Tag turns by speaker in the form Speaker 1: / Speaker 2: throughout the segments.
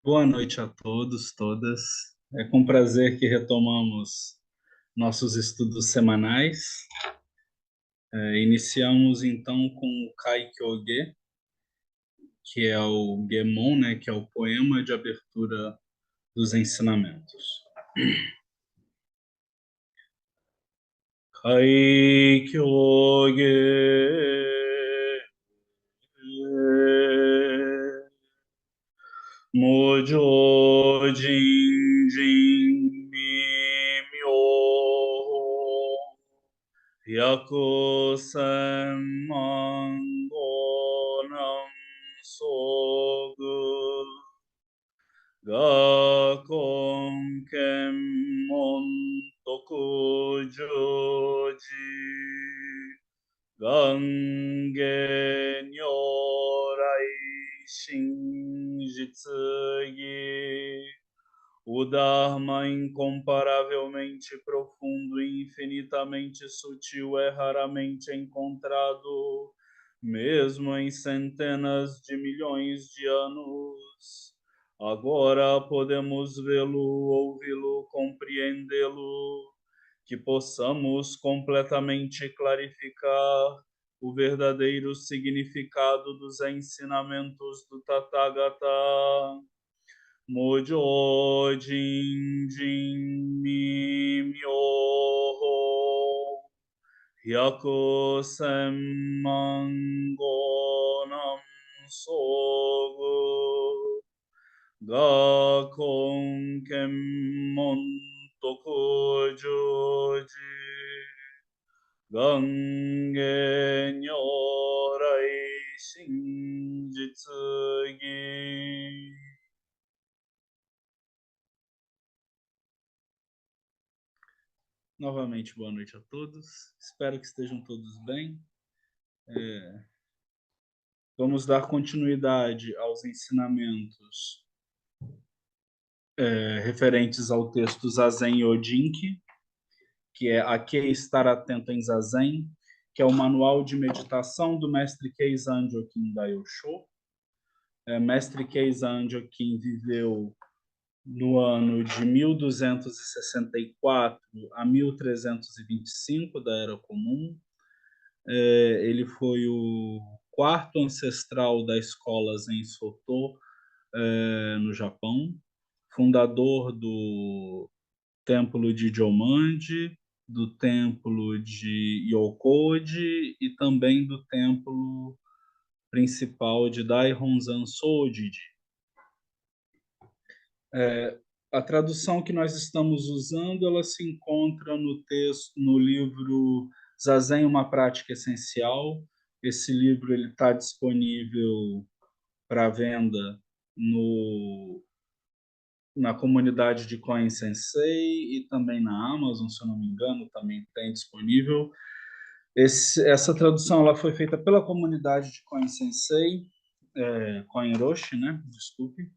Speaker 1: Boa noite a todos, todas. É com prazer que retomamos nossos estudos semanais. Iniciamos então com o Kaikyoge, que é o Gemon, né, que é o poema de abertura dos ensinamentos. Kaikyoge Mujo Jinjin Mimyo Yakusen Mangonam Sogu Gakon Kemmon Tokujoji Gange Nyorai Shinjitsugi o Dharma incomparavelmente profundo e infinitamente sutil é raramente encontrado, mesmo em centenas de milhões de anos. Agora podemos vê-lo, ouvi-lo, compreendê-lo, que possamos completamente clarificar o verdadeiro significado dos ensinamentos do Tathagata. Mojo Jinjin Mimyoho Hyaku Semmangonam Sogu Gakon Kemmon Tokujoji Gange Nyorai Shinjitsugi. Novamente, boa noite a todos. Espero que estejam todos bem. Vamos dar continuidade aos ensinamentos referentes ao texto Zazen Yojinki, que é Aqui estar atento em Zazen, que é o manual de meditação do mestre Keizan Jokin Daiyosho. Mestre Keizan Jokin viveu no ano de 1264 a 1325 da Era Comum. Ele foi o quarto ancestral da escola Zen Soto, no Japão, fundador do templo de Jomandi, do templo de Yokoji e também do templo principal de Daihonzan Sojiji. A tradução que nós estamos usando, ela se encontra no texto, no livro Zazen, uma prática essencial. Esse livro ele está disponível para venda no, na comunidade de Koen Sensei e também na Amazon, se eu não me engano, também tem disponível. Essa tradução ela foi feita pela comunidade de Koen Sensei, Koen Roshi, né? Desculpe.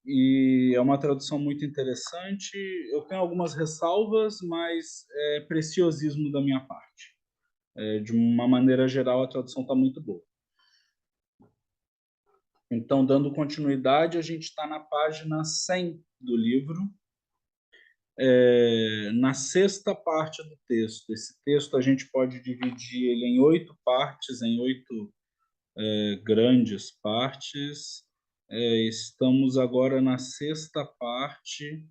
Speaker 1: E é uma tradução muito interessante. Eu tenho algumas ressalvas, mas é preciosismo da minha parte. De uma maneira geral, a tradução está muito boa. Então, dando continuidade, a gente está na página 100 do livro, na sexta parte do texto. Esse texto a gente pode dividir ele em 8 partes, em 8 grandes partes. Estamos agora na sexta parte.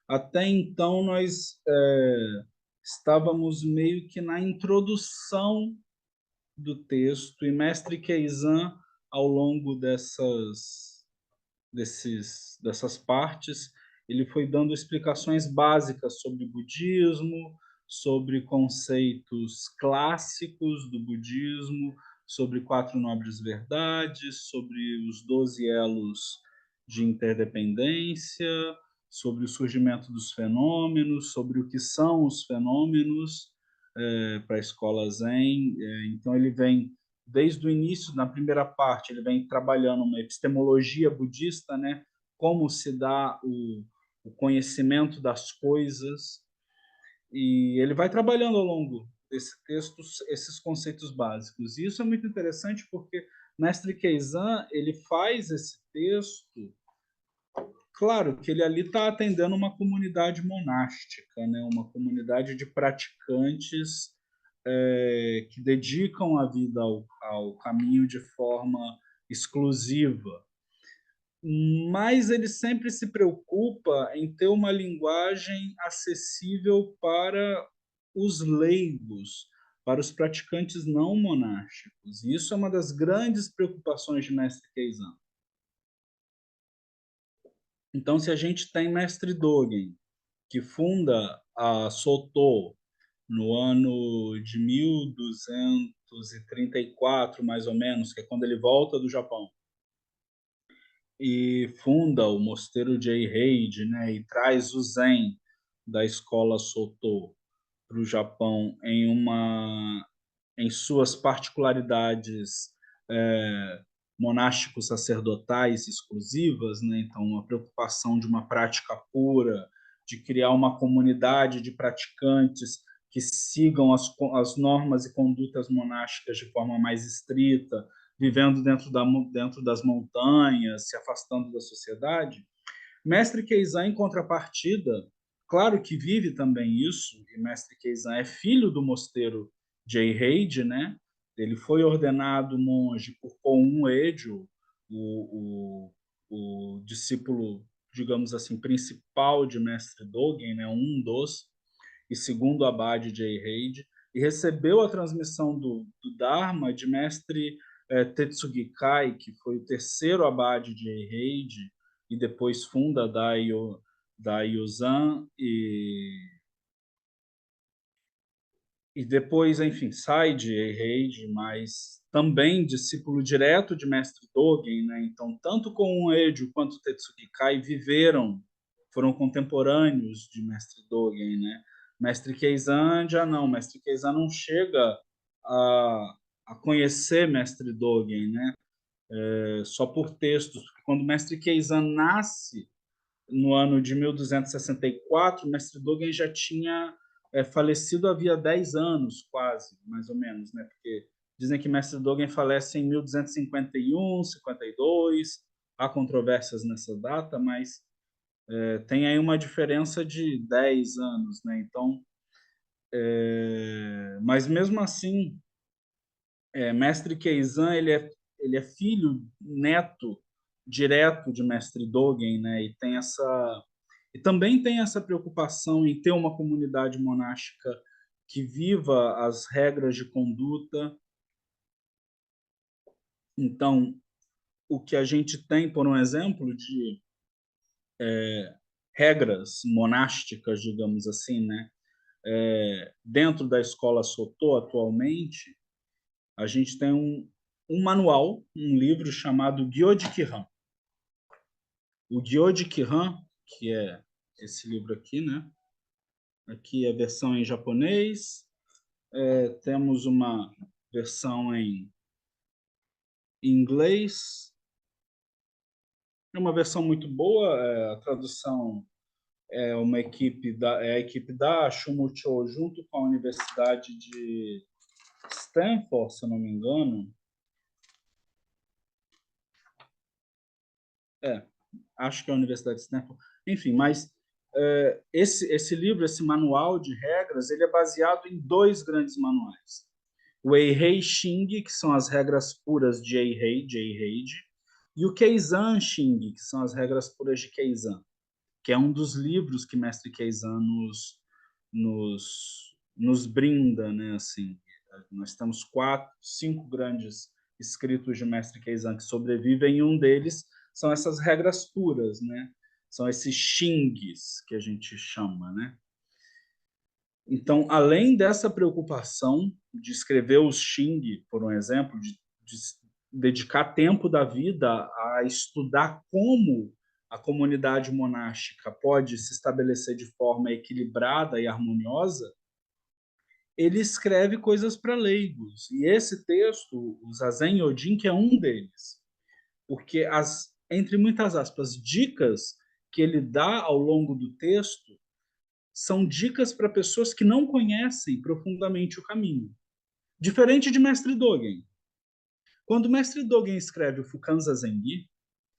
Speaker 1: Até então, nós estávamos meio que na introdução do texto, e Mestre Keizan, ao longo dessas partes, ele foi dando explicações básicas sobre budismo, sobre conceitos clássicos do budismo, sobre 4 nobres verdades, sobre os 12 elos de interdependência, sobre o surgimento dos fenômenos, sobre o que são os fenômenos para a escola Zen. Então, ele vem desde o início, na primeira parte, ele vem trabalhando uma epistemologia budista, né? Como se dá o conhecimento das coisas, e ele vai trabalhando ao longo desse texto esses conceitos básicos. E isso é muito interessante porque Mestre Keizan ele faz esse texto Claro que ele ali está atendendo uma comunidade monástica, né, uma comunidade de praticantes, que dedicam a vida ao caminho de forma exclusiva. Mas ele sempre se preocupa em ter uma linguagem acessível para os leigos, para os praticantes não monásticos. E isso é uma das grandes preocupações de Mestre Keizan. Então, se a gente tem Mestre Dogen, que funda a Soto no ano de 1234, mais ou menos, que é quando ele volta do Japão, e funda o mosteiro de Eihei, né, e traz o Zen da escola Soto para o Japão em suas particularidades, eh, monásticos sacerdotais exclusivas, né, então uma preocupação de uma prática pura, de criar uma comunidade de praticantes que sigam as normas e condutas monásticas de forma mais estrita, vivendo dentro das montanhas, se afastando da sociedade. Mestre Keizan, em contrapartida, claro que vive também isso, e Mestre Keizan é filho do mosteiro de Eihei, né? Ele foi ordenado monge por Koun Ejo, o, o discípulo, digamos assim, principal de Mestre Dogen, né? Um dos, e segundo abade de Eihei, e recebeu a transmissão do Dharma de Mestre Tetsugi Kai, que foi o terceiro abade de Eihei, e depois funda Daiosan e depois, enfim, sai de Eihei, mas também discípulo direto de Mestre Dogen, né? Então, tanto com o Ejo quanto o Tetsugi Kai foram contemporâneos de Mestre Dogen, né? Mestre Keizan já não, Mestre Keizan não chega a conhecer Mestre Dogen, né? Só por textos, porque quando Mestre Keizan nasce, no ano de 1264, Mestre Dogen já tinha falecido havia 10 anos, quase, mais ou menos, né? Porque dizem que Mestre Dogen falece em 1251, 52, há controvérsias nessa data, mas tem aí uma diferença de 10 anos, né? Então, mas mesmo assim, Mestre Keizan, ele é filho, neto direto de Mestre Dogen, né? E também tem essa preocupação em ter uma comunidade monástica que viva as regras de conduta. Então, o que a gente tem, por um exemplo, de regras monásticas, digamos assim, né? Dentro da escola Soto, atualmente, a gente tem um manual, um livro chamado Gyojiki-Han. O Gyojiki-Han, que é esse livro aqui, né? Aqui é a versão em japonês, temos uma versão em inglês. É uma versão muito boa, a tradução é a equipe da Shumucho junto com a Universidade de Stanford, se eu não me engano. É, acho que é a Universidade de Stanford. Enfim, mas esse livro, esse manual de regras, ele é baseado em dois grandes manuais. O Eihei Shing, que são as regras puras de Eihei, e o Keizan Shing, que são as regras puras de Keizan, que é um dos livros que Mestre Keizan nos brinda, né? Assim, nós temos 5 grandes escritos de Mestre Keizan que sobrevivem, e um deles são essas regras puras, né? São esses xingues que a gente chama, né? Então, além dessa preocupação de escrever os Xing, por um exemplo, de dedicar tempo da vida a estudar como a comunidade monástica pode se estabelecer de forma equilibrada e harmoniosa, ele escreve coisas para leigos. E esse texto, o Zazen Yojin, que é um deles, porque entre muitas aspas, dicas que ele dá ao longo do texto são dicas para pessoas que não conhecem profundamente o caminho. Diferente de Mestre Dogen. Quando o Mestre Dogen escreve o Fukan Zazengi,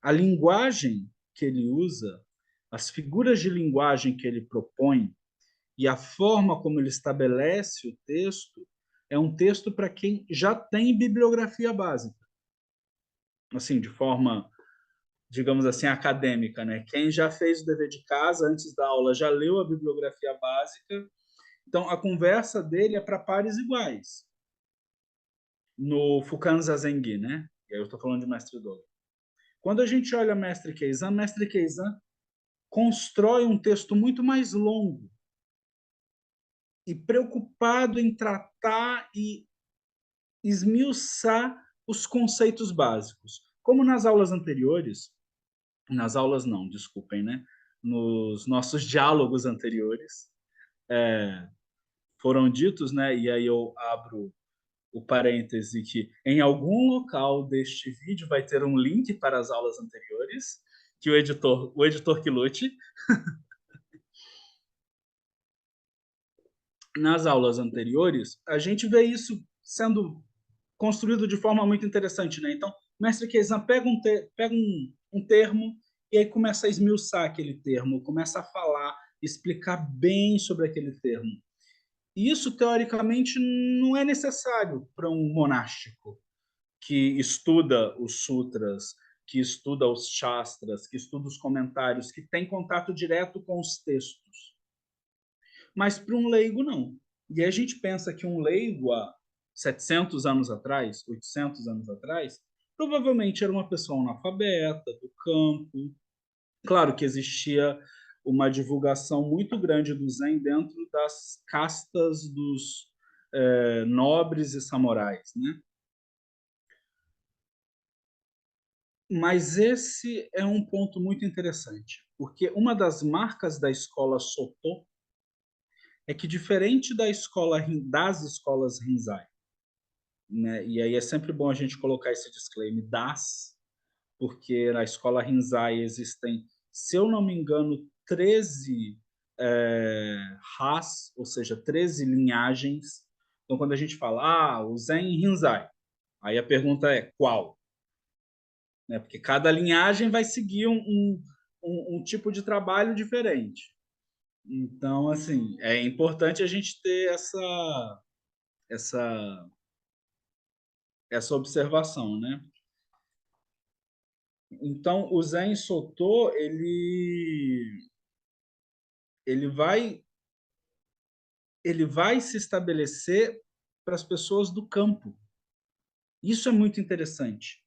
Speaker 1: a linguagem que ele usa, as figuras de linguagem que ele propõe e a forma como ele estabelece o texto é um texto para quem já tem bibliografia básica, assim, de forma, digamos assim, acadêmica, né? Quem já fez o dever de casa antes da aula já leu a bibliografia básica, então a conversa dele é para pares iguais. No Fukan Zazengi, né? E aí eu estou falando de Mestre Doga. Quando a gente olha Mestre Keizan constrói um texto muito mais longo e preocupado em tratar e esmiuçar os conceitos básicos. Como nas aulas anteriores, nas aulas não, desculpem, né? Nos nossos diálogos anteriores, foram ditos, né? E aí eu abro o parêntese que em algum local deste vídeo vai ter um link para as aulas anteriores, que o editor que lute. Nas aulas anteriores, a gente vê isso sendo construído de forma muito interessante, né? Então, o mestre Keizan pega um termo e aí começa a esmiuçar aquele termo, começa a falar, explicar bem sobre aquele termo. E isso, teoricamente, não é necessário para um monástico que estuda os sutras, que estuda os shastras, que estuda os comentários, que tem contato direto com os textos. Mas para um leigo, não. E a gente pensa que um leigo, há 700 anos atrás, 800 anos atrás, provavelmente era uma pessoa analfabeta, do campo. Claro que existia uma divulgação muito grande do Zen dentro das castas dos nobres e samurais, né? Mas esse é um ponto muito interessante, porque uma das marcas da escola Soto é que, diferente das escolas Rinzai, né? E aí é sempre bom a gente colocar esse disclaimer porque na escola Rinzai existem, se eu não me engano, 13 Has, ou seja, 13 linhagens. Então, quando a gente fala, o Zen Rinzai, aí a pergunta é qual? Né? Porque cada linhagem vai seguir um tipo de trabalho diferente. Então, assim, é importante a gente ter essa, essa observação, né? Então, o Zen Soto, ele vai, ele vai se estabelecer para as pessoas do campo. Isso é muito interessante.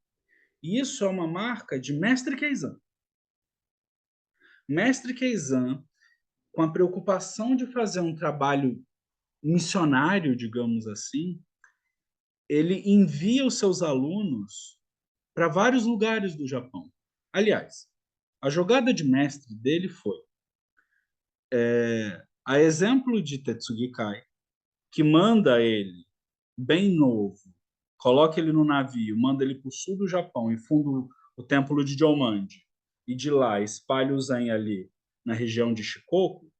Speaker 1: E isso é uma marca de Mestre Keizan. Mestre Keizan, com a preocupação de fazer um trabalho missionário, digamos assim, ele envia os seus alunos para vários lugares do Japão. Aliás, a jogada de mestre dele foi, a exemplo de Tetsugi Kai, que manda ele bem novo, coloca ele no navio, manda ele para o sul do Japão e funda o templo de Jomandi, e de lá espalha o Zen ali na região de Shikoku.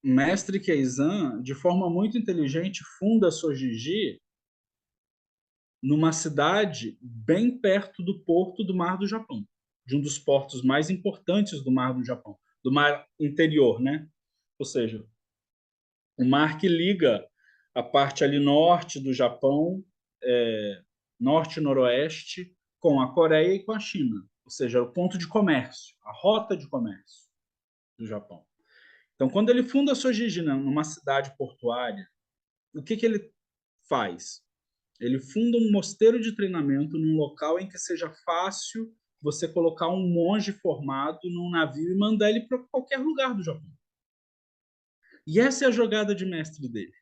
Speaker 1: Mestre Keizan, de forma muito inteligente, funda Sojiji numa cidade bem perto do porto do Mar do Japão, de um dos portos mais importantes do Mar do Japão, do mar interior, né? Ou seja, o mar que liga a parte ali norte do Japão, norte e noroeste, com a Coreia e com a China. Ou seja, o ponto de comércio, a rota de comércio do Japão. Então, quando ele funda a Sojiji numa cidade portuária, o que ele faz? Ele funda um mosteiro de treinamento num local em que seja fácil você colocar um monge formado num navio e mandar ele para qualquer lugar do Japão. E essa é a jogada de mestre dele.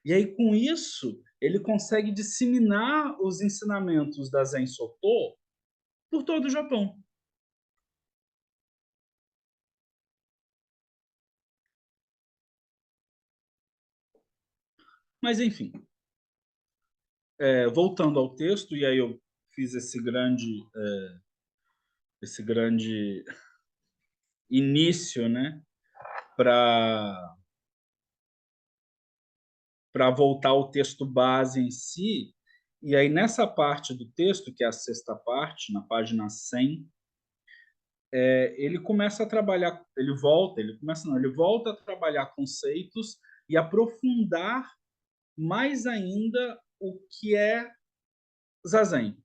Speaker 1: E aí, com isso, ele consegue disseminar os ensinamentos da Zen Soto por todo o Japão. Mas, enfim, voltando ao texto, e aí eu fiz esse grande início, né, para voltar ao texto base em si. E aí, nessa parte do texto, que é a sexta parte, na página 100, ele começa a trabalhar, ele volta a trabalhar conceitos e aprofundar mais ainda o que é Zazen.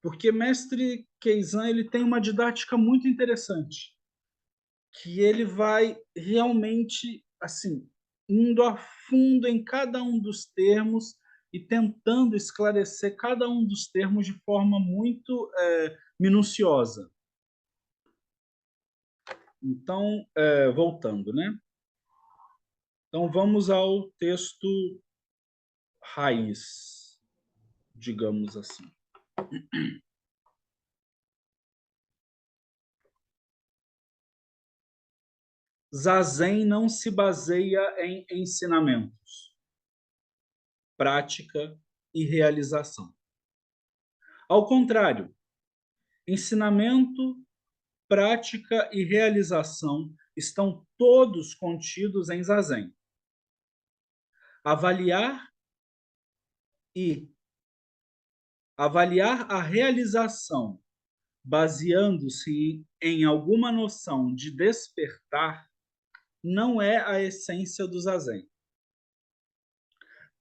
Speaker 1: Porque mestre Keizan, ele tem uma didática muito interessante, que ele vai realmente, assim, indo a fundo em cada um dos termos e tentando esclarecer cada um dos termos de forma muito minuciosa. Então, voltando, né? Então, vamos ao texto raiz, digamos assim. Zazen não se baseia em ensinamentos, prática e realização. Ao contrário, ensinamento, prática e realização estão todos contidos em Zazen. Avaliar a realização baseando-se em alguma noção de despertar não é a essência do Zazen.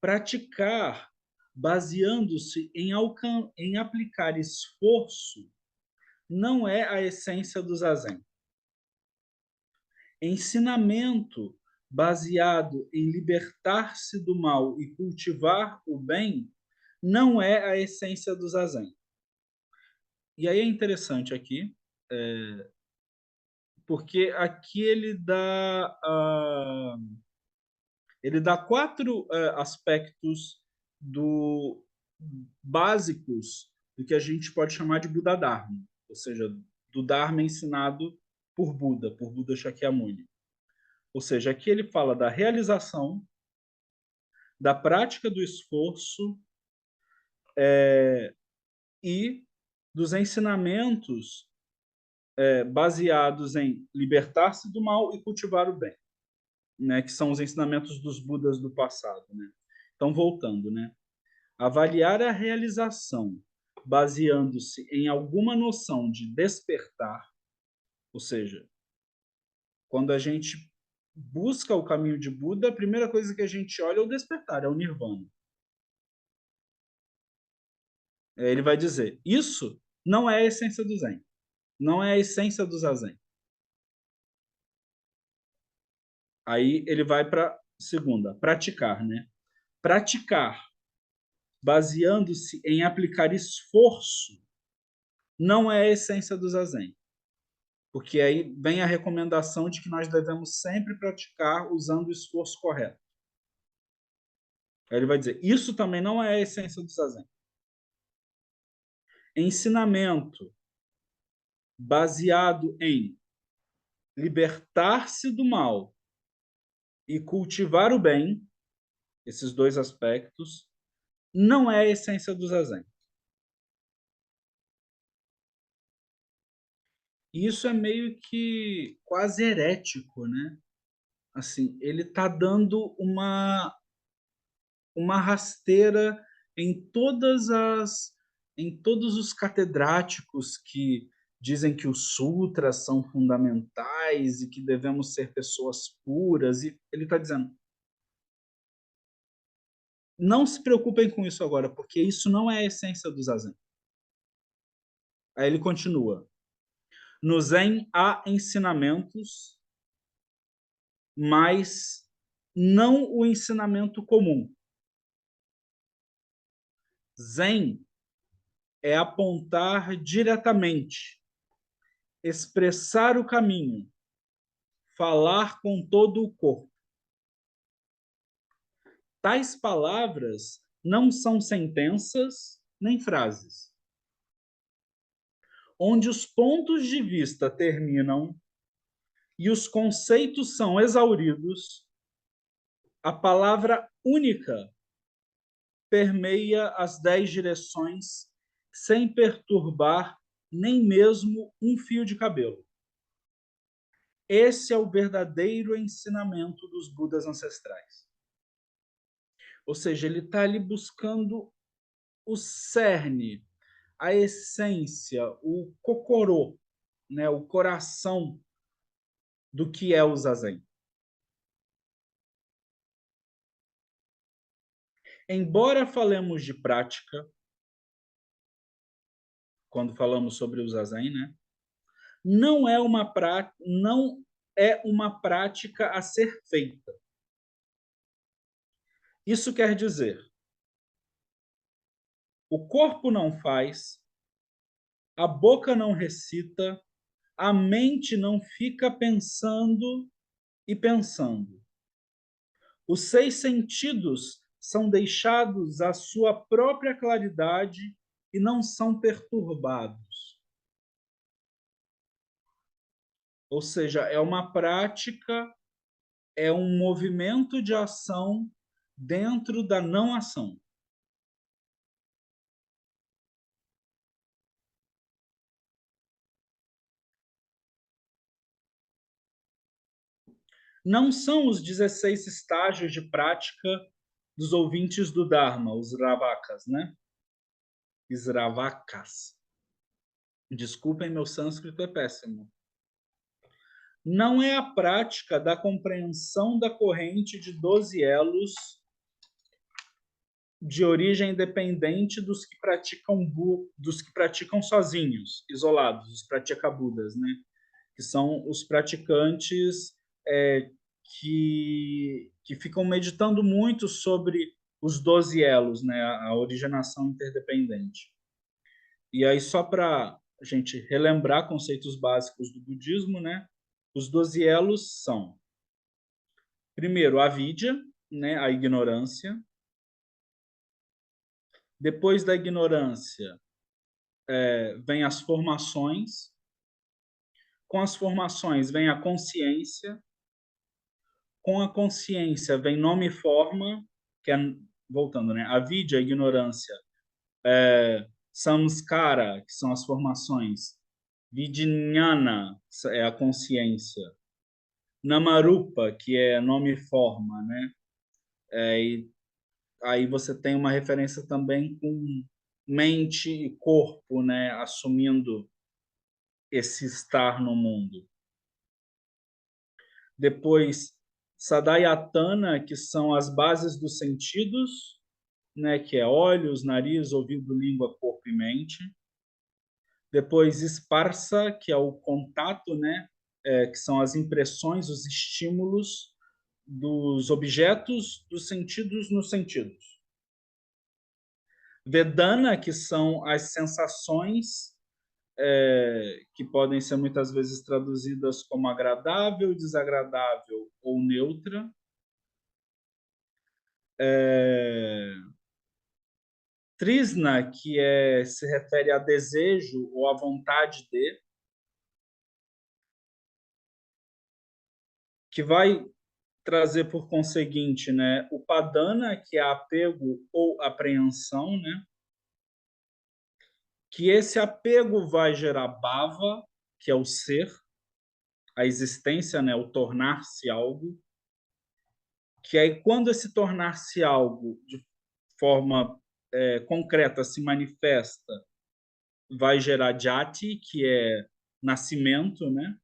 Speaker 1: Praticar baseando-se em aplicar esforço não é a essência do Zazen. Ensinamento baseado em libertar-se do mal e cultivar o bem não é a essência do Zazen. E aí é interessante aqui, porque aqui ele dá quatro aspectos do básicos do que a gente pode chamar de Buda Dharma, ou seja, do Dharma ensinado por Buda Shakyamuni. Ou seja, aqui ele fala da realização, da prática do esforço e dos ensinamentos baseados em libertar-se do mal e cultivar o bem, né? Que são os ensinamentos dos Budas do passado, né? Então, voltando, né? Avaliar a realização baseando-se em alguma noção de despertar, ou seja, quando a gente busca o caminho de Buda, a primeira coisa que a gente olha é o despertar, é o nirvana. Ele vai dizer, isso não é a essência do Zen, não é a essência do Zazen. Aí ele vai para segunda, praticar, né? Praticar baseando-se em aplicar esforço não é a essência do Zazen. Porque aí vem a recomendação de que nós devemos sempre praticar usando o esforço correto. Aí ele vai dizer, isso também não é a essência do Zazen. Ensinamento baseado em libertar-se do mal e cultivar o bem, esses dois aspectos, não é a essência do Zazen. E isso é meio que quase herético, né? Assim, ele está dando uma rasteira em todos os catedráticos que dizem que os sutras são fundamentais e que devemos ser pessoas puras, e ele está dizendo, não se preocupem com isso agora, porque isso não é a essência do Zazen. Aí ele continua, no Zen há ensinamentos, mas não o ensinamento comum. Zen é apontar diretamente, expressar o caminho, falar com todo o corpo. Tais palavras não são sentenças nem frases. Onde os pontos de vista terminam e os conceitos são exauridos, a palavra única permeia as 10 direções sem perturbar nem mesmo um fio de cabelo. Esse é o verdadeiro ensinamento dos Budas ancestrais. Ou seja, ele está ali buscando o cerne, a essência, o cocorô, né, o coração do que é o zazen. Embora falemos de prática, quando falamos sobre o zazen, né, não é uma prática a ser feita. Isso quer dizer, o corpo não faz, a boca não recita, a mente não fica pensando e pensando. Os 6 sentidos são deixados à sua própria claridade e não são perturbados. Ou seja, é uma prática, é um movimento de ação dentro da não ação. Não são os 16 estágios de prática dos ouvintes do Dharma, os Ravakas, né? Sravakas. Desculpem, meu sânscrito é péssimo. Não é a prática da compreensão da corrente de 12 elos de origem independente dos que praticam sozinhos, isolados, os pratyekabuddhas, né? Que são os praticantes é, que ficam meditando muito sobre os 12 elos, né? A originação interdependente. E aí, só para a gente relembrar conceitos básicos do budismo, né? Os 12 elos são, primeiro, a avidya, né? A ignorância. Depois da ignorância, vem as formações. Com as formações vem a consciência. Com a consciência vem nome e forma, que é, voltando, né? Avidya, a ignorância. Samskara, que são as formações. Vijnana, é a consciência. Namarupa, que é nome e forma, né? E aí você tem uma referência também com mente e corpo, né? Assumindo esse estar no mundo. Depois, Sadayatana, que são as bases dos sentidos, né? Que é olhos, nariz, ouvido, língua, corpo e mente. Depois, Sparsa, que é o contato, né? Que são as impressões, os estímulos dos objetos dos sentidos nos sentidos. Vedana, que são as sensações, que podem ser muitas vezes traduzidas como agradável, desagradável ou neutra. Trisna, que se refere a desejo ou a vontade de, que vai trazer por conseguinte, né, o padana, que é apego ou apreensão, né, que esse apego vai gerar bhava, que é o ser, a existência, né, o tornar-se algo, que aí quando esse tornar-se algo de forma concreta se manifesta, vai gerar jati, que é nascimento, né?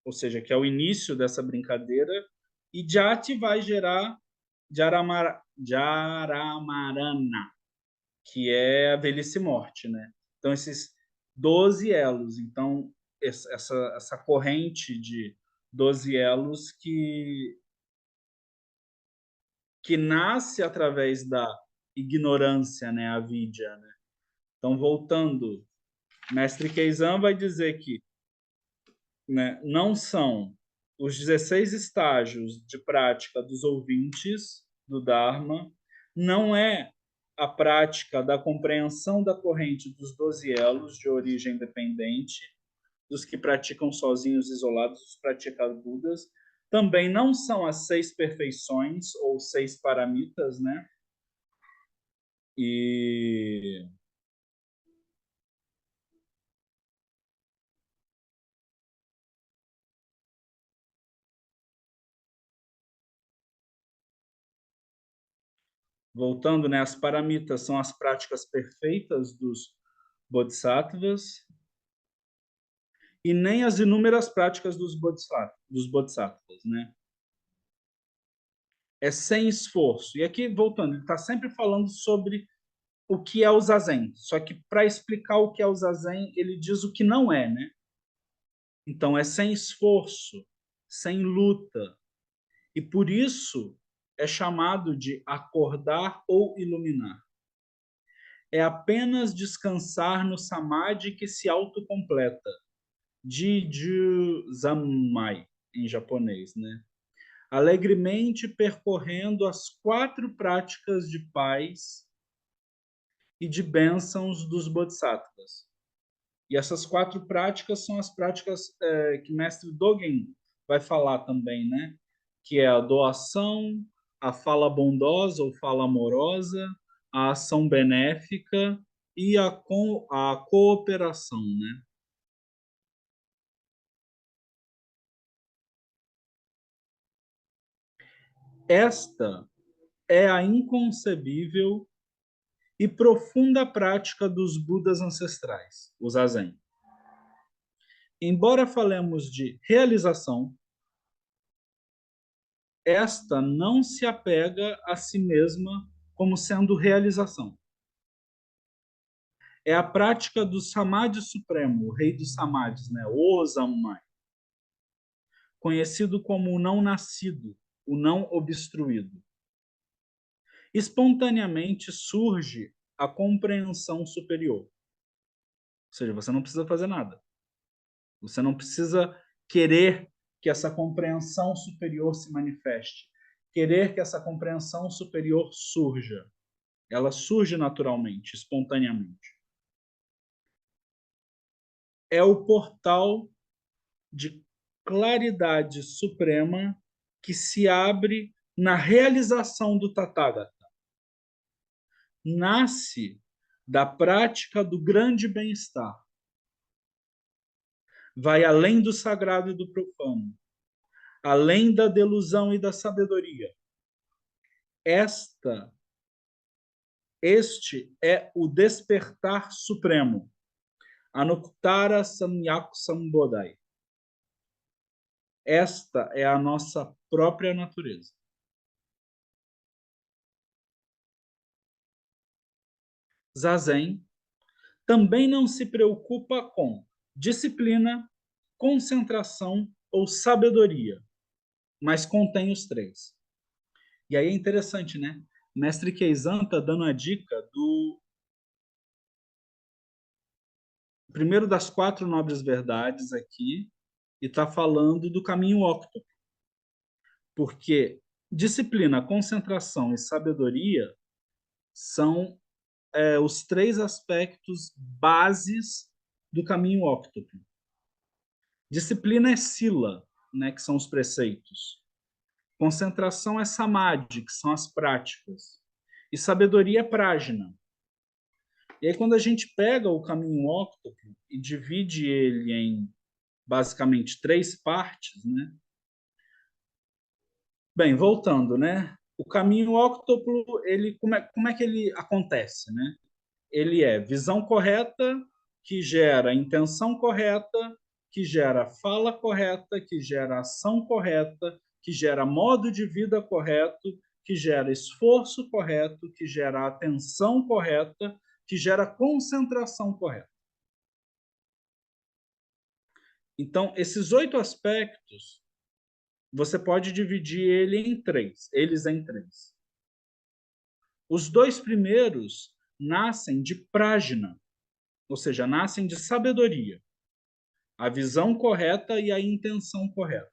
Speaker 1: Ou seja, que é o início dessa brincadeira, e jati vai gerar jaramarana, que é a velhice e morte, né? Então, esses 12 elos. Então, essa corrente de 12 elos que nasce através da ignorância, né? A vidya, né? Então, voltando, Mestre Keizan vai dizer que, né, não são os 16 estágios de prática dos ouvintes do Dharma, não é a prática da compreensão da corrente dos 12 elos de origem independente, dos que praticam sozinhos, isolados, os praticabudas, também não são as 6 perfeições ou 6 paramitas, né? E Voltando, né, as paramitas são as práticas perfeitas dos bodhisattvas e nem as inúmeras práticas dos bodhisattvas, né? É sem esforço. E aqui, voltando, ele está sempre falando sobre o que é o zazen. Só que para explicar o que é o zazen, ele diz o que não é, né? Então é sem esforço, sem luta. E por isso é chamado de acordar ou iluminar. É apenas descansar no samadhi que se autocompleta. Jiju Zammai, em japonês, né? Alegremente percorrendo as 4 práticas de paz e de bênçãos dos bodhisattvas. E essas 4 práticas são as práticas que o mestre Dogen vai falar também, né? Que é a doação, a fala bondosa ou fala amorosa, a ação benéfica e a cooperação, né? Esta é a inconcebível e profunda prática dos Budas ancestrais, o Zazen. Embora falemos de realização, esta não se apega a si mesma como sendo realização. É a prática do Samadhi Supremo, o rei dos Samadhis, né? O Zammai, conhecido como o não nascido, o não obstruído. Espontaneamente surge a compreensão superior. Ou seja, você não precisa fazer nada. Você não precisa querer que essa compreensão superior se manifeste, querer que essa compreensão superior surja. Ela surge naturalmente, espontaneamente. É o portal de claridade suprema que se abre na realização do Tathagata. Nasce da prática do grande bem-estar. Vai além do sagrado e do profano, além da delusão e da sabedoria. Este é o despertar supremo, Anuttara Samyak Sambodhai. Esta é a nossa própria natureza. Zazen também não se preocupa com disciplina, concentração ou sabedoria, mas contém os 3. E aí é interessante, né? Mestre Keizan está dando a dica do primeiro das 4 nobres verdades aqui e está falando do caminho óctuplo. Porque disciplina, concentração e sabedoria são os 3 aspectos bases do caminho óctuplo. Disciplina é sila, né, que são os preceitos. Concentração é samadhi, que são as práticas. E sabedoria é prajna. E aí, quando a gente pega o caminho óctuplo e divide ele em, basicamente, 3 partes, né? Bem, voltando, né? O caminho óctuplo, ele, como é que ele acontece, né? Ele é visão correta, que gera intenção correta, que gera fala correta, que gera ação correta, que gera modo de vida correto, que gera esforço correto, que gera atenção correta, que gera concentração correta. Então, esses 8 aspectos, você pode dividir eles em três. Os 2 primeiros nascem de prajna, ou seja, nascem de sabedoria, a visão correta e a intenção correta.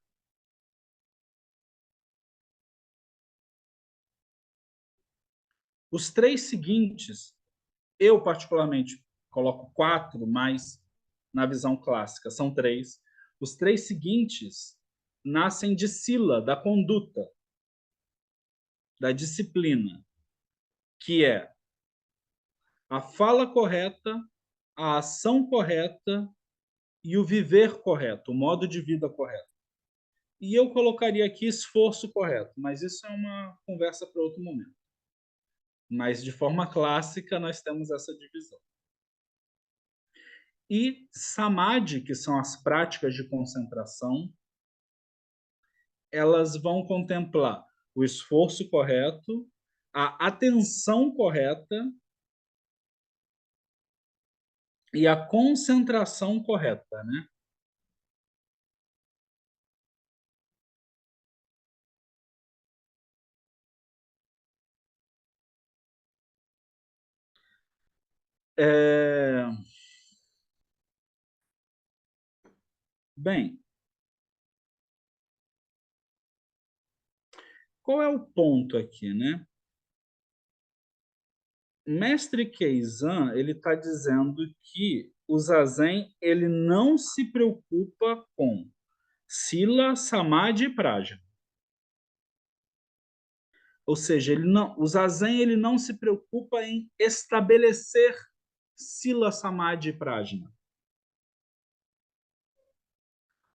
Speaker 1: Os 3 seguintes, eu particularmente coloco 4, mas na visão clássica são 3. Os 3 seguintes nascem de sila, da conduta, da disciplina, que é a fala correta, a ação correta e o viver correto, o modo de vida correto. E eu colocaria aqui esforço correto, mas isso é uma conversa para outro momento. Mas, de forma clássica, nós temos essa divisão. E samadhi, que são as práticas de concentração, elas vão contemplar o esforço correto, a atenção correta e a concentração correta, né? É... Bem, qual é o ponto aqui, né? Mestre Keizan, ele está dizendo que o zazen ele não se preocupa com sila, samadhi e prajna. Ou seja, o zazen ele não se preocupa em estabelecer sila, samadhi e prajna.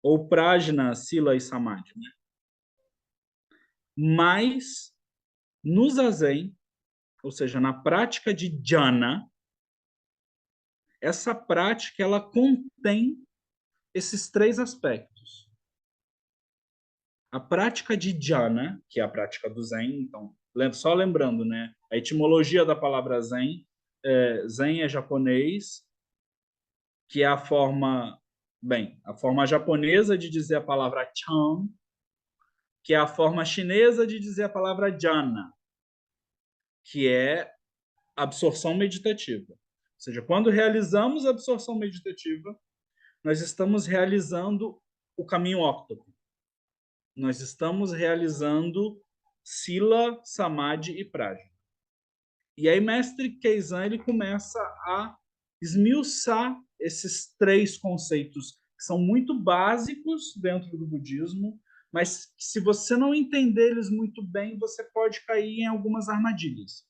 Speaker 1: Ou prajna, sila e samadhi, né? Mas no zazen, ou seja, na prática de jhana, essa prática ela contém esses três aspectos. A prática de jhana, que é a prática do zen, então, só lembrando, né, a etimologia da palavra zen, zen é japonês, que é a forma japonesa de dizer a palavra chan, que é a forma chinesa de dizer a palavra jhana, que é absorção meditativa. Ou seja, quando realizamos a absorção meditativa, nós estamos realizando o caminho óctuplo. Nós estamos realizando sila, samadhi e prajna. E aí, mestre Keizan ele começa a esmiuçar esses três conceitos que são muito básicos dentro do budismo, mas se você não entender eles muito bem, você pode cair em algumas armadilhas.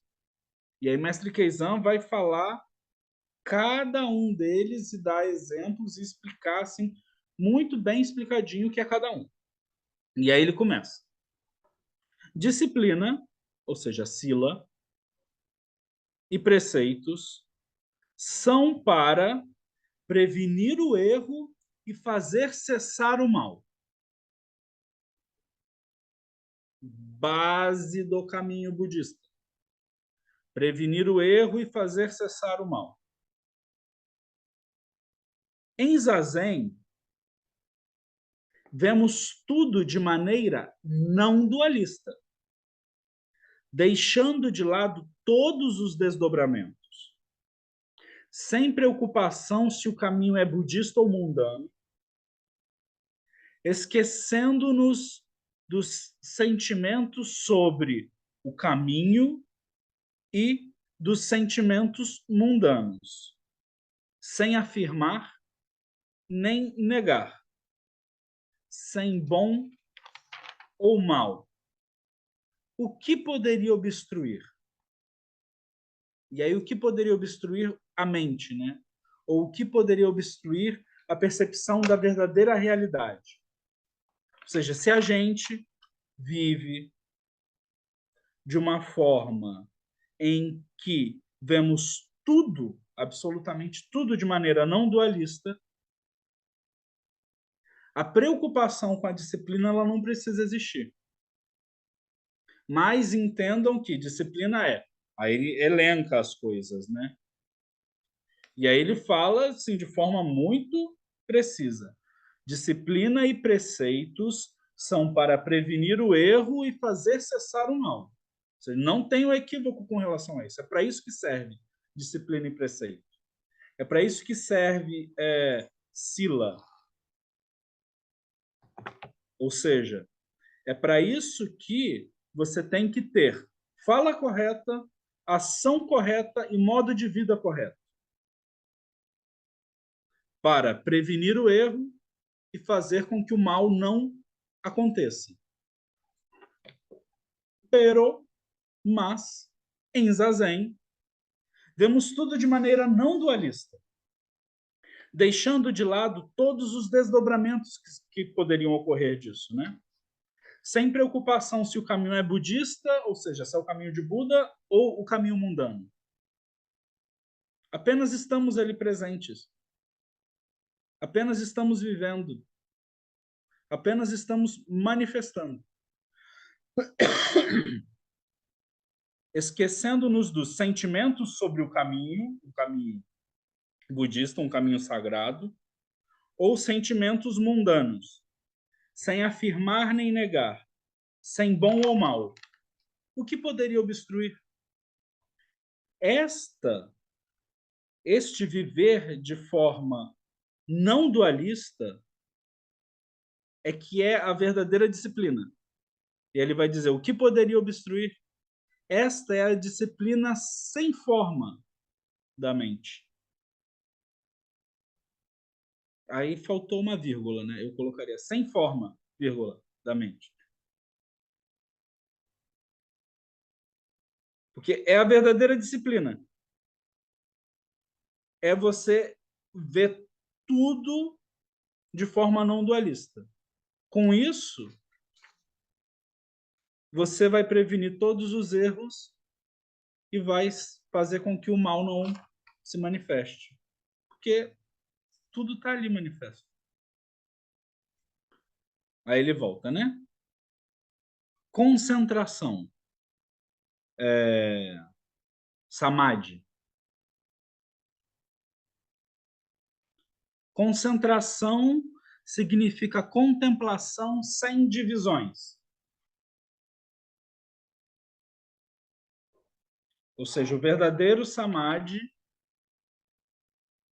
Speaker 1: E aí, mestre Keizan vai falar cada um deles e dar exemplos e explicar assim, muito bem explicadinho o que é cada um. E aí ele começa. Disciplina, ou seja, sila, e preceitos são para prevenir o erro e fazer cessar o mal. Base do caminho budista. Prevenir o erro e fazer cessar o mal. Em Zazen, vemos tudo de maneira não dualista, deixando de lado todos os desdobramentos. Sem preocupação se o caminho é budista ou mundano, esquecendo-nos dos sentimentos sobre o caminho e dos sentimentos mundanos, sem afirmar nem negar, sem bom ou mal. O que poderia obstruir? E aí, o que poderia obstruir a mente, né? Ou o que poderia obstruir a percepção da verdadeira realidade? Ou seja, se a gente vive de uma forma em que vemos tudo, absolutamente tudo, de maneira não dualista, a preocupação com a disciplina ela não precisa existir. Mas entendam que disciplina é. Aí ele elenca as coisas, né? E aí ele fala assim de forma muito precisa. Disciplina e preceitos são para prevenir o erro e fazer cessar o mal. Você não tem um equívoco com relação a isso. É para isso que serve disciplina e preceito. É para isso que serve sila. Ou seja, é para isso que você tem que ter fala correta, ação correta e modo de vida correto. Para prevenir o erro e fazer com que o mal não aconteça. Mas, em Zazen, vemos tudo de maneira não dualista, deixando de lado todos os desdobramentos que poderiam ocorrer disso, né? sem preocupação se o caminho é budista, ou seja, se é o caminho de Buda ou o caminho mundano. Apenas estamos ali presentes. Apenas estamos vivendo. Apenas estamos manifestando. Esquecendo-nos dos sentimentos sobre o caminho budista, um caminho sagrado, ou sentimentos mundanos, sem afirmar nem negar, sem bom ou mal. O que poderia obstruir? Este viver de forma não dualista é que é a verdadeira disciplina. E ele vai dizer, o que poderia obstruir? Esta é a disciplina sem forma da mente. Aí faltou uma vírgula, né? Eu colocaria sem forma, vírgula, da mente. Porque é a verdadeira disciplina. É você ver tudo de forma não dualista. Com isso, você vai prevenir todos os erros e vai fazer com que o mal não se manifeste. Porque tudo está ali manifesto. Aí ele volta, né? Concentração. Samadhi. Concentração significa contemplação sem divisões. Ou seja, o verdadeiro samadhi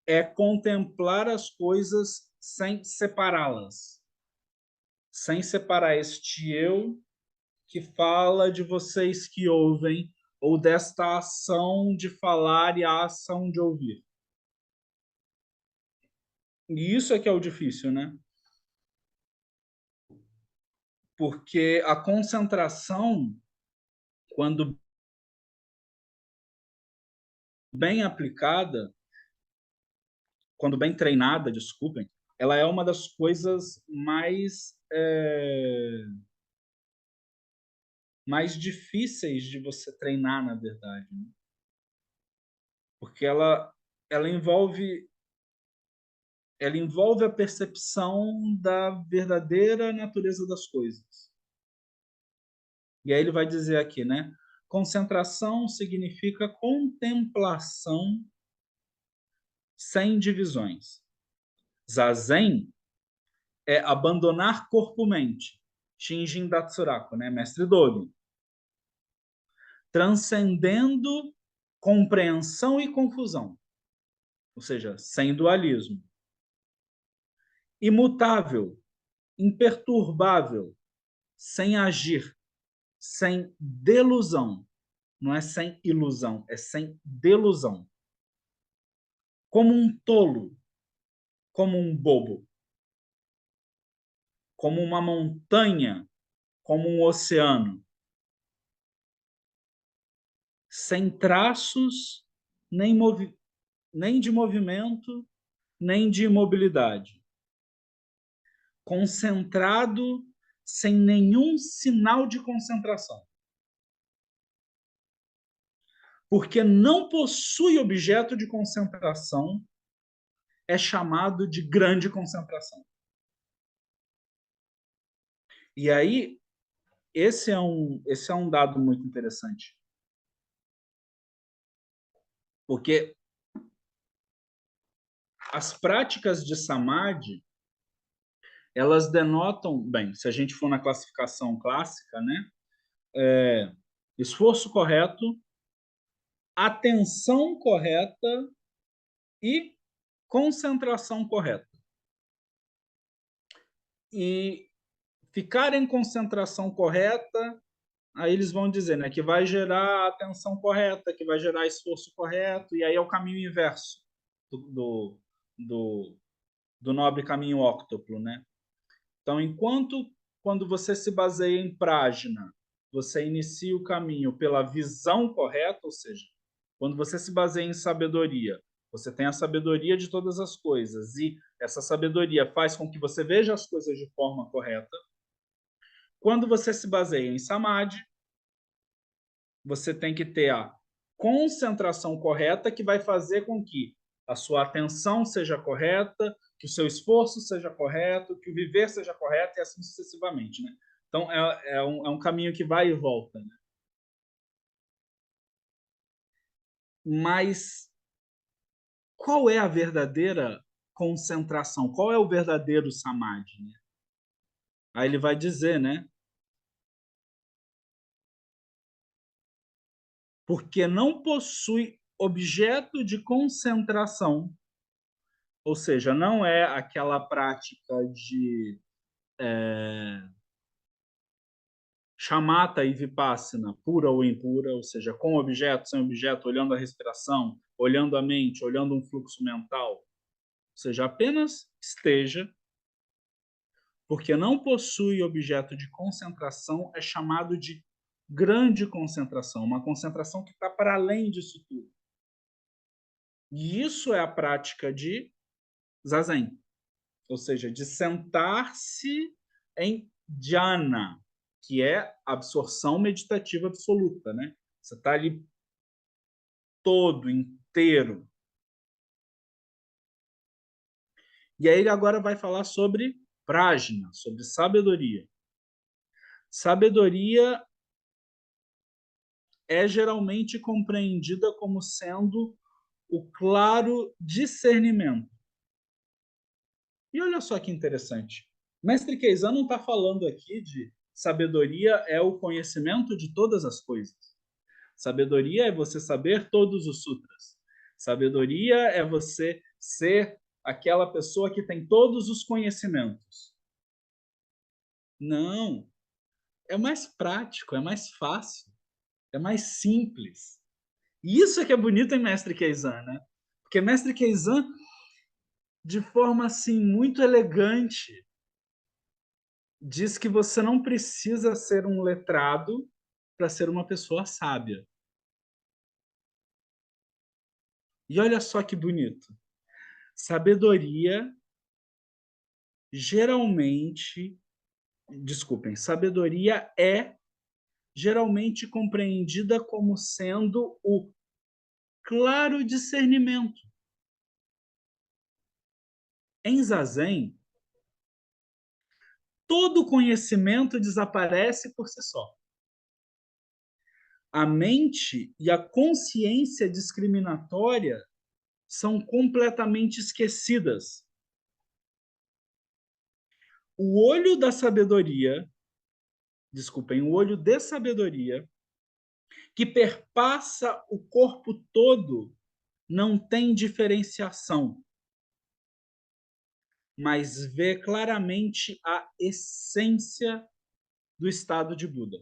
Speaker 1: é contemplar as coisas sem separá-las. Sem separar este eu que fala de vocês que ouvem, ou desta ação de falar e a ação de ouvir. E isso é que é o difícil, né? Porque a concentração, quando bem aplicada, quando bem treinada, desculpem, ela é uma das coisas mais difíceis de você treinar, na verdade, né? Porque ela envolve a percepção da verdadeira natureza das coisas. E aí ele vai dizer aqui, né? Concentração significa contemplação sem divisões. Zazen é abandonar corpo-mente. Shinjin Datsuraku, né? Mestre Dogen. Transcendendo compreensão e confusão. Ou seja, sem dualismo. Imutável, imperturbável, sem agir, sem delusão. Não é sem ilusão, é sem delusão. Como um tolo, como um bobo, como uma montanha, como um oceano. Sem traços, nem de movimento, nem de imobilidade. Concentrado, sem nenhum sinal de concentração. Porque não possui objeto de concentração, é chamado de grande concentração. E aí, esse é um dado muito interessante. Porque as práticas de samadhi, elas denotam, bem, se a gente for na classificação clássica, né, esforço correto, atenção correta e concentração correta. E ficar em concentração correta, aí eles vão dizer, né, que vai gerar atenção correta, que vai gerar esforço correto, e aí é o caminho inverso do nobre caminho óctuplo, né? Então, quando você se baseia em prajna, você inicia o caminho pela visão correta, ou seja, quando você se baseia em sabedoria, você tem a sabedoria de todas as coisas, e essa sabedoria faz com que você veja as coisas de forma correta. Quando você se baseia em Samadhi, você tem que ter a concentração correta que vai fazer com que a sua atenção seja correta, que o seu esforço seja correto, que o viver seja correto e assim sucessivamente, né? Então, é um caminho que vai e volta, né? Mas qual é a verdadeira concentração? Qual é o verdadeiro Samadhi, né? Aí ele vai dizer, né? Porque não possui objeto de concentração, ou seja, não é aquela prática de chamata e vipassana, pura ou impura, ou seja, com objeto, sem objeto, olhando a respiração, olhando a mente, olhando um fluxo mental, ou seja, apenas esteja, porque não possui objeto de concentração, é chamado de grande concentração, uma concentração que está para além disso tudo. E isso é a prática de Zazen, ou seja, de sentar-se em dhyana, que é absorção meditativa absoluta, né? Você está ali todo, inteiro. E aí ele agora vai falar sobre prajna, sobre sabedoria. Sabedoria é geralmente compreendida como sendo o claro discernimento. E olha só que interessante. Mestre Keizan não está falando aqui de sabedoria é o conhecimento de todas as coisas. Sabedoria é você saber todos os sutras. Sabedoria é você ser aquela pessoa que tem todos os conhecimentos. Não, é mais prático, é mais fácil, é mais simples. E isso é que é bonito em Mestre Keizan, né? Porque Mestre Keizan, de forma assim muito elegante, diz que você não precisa ser um letrado para ser uma pessoa sábia. E olha só que bonito. Sabedoria geralmente, desculpem, sabedoria é geralmente compreendida como sendo o claro discernimento. Em Zazen, todo conhecimento desaparece por si só. A mente e a consciência discriminatória são completamente esquecidas. O olho da sabedoria, desculpem, o olho de sabedoria, que perpassa o corpo todo, não tem diferenciação, mas vê claramente a essência do estado de Buda.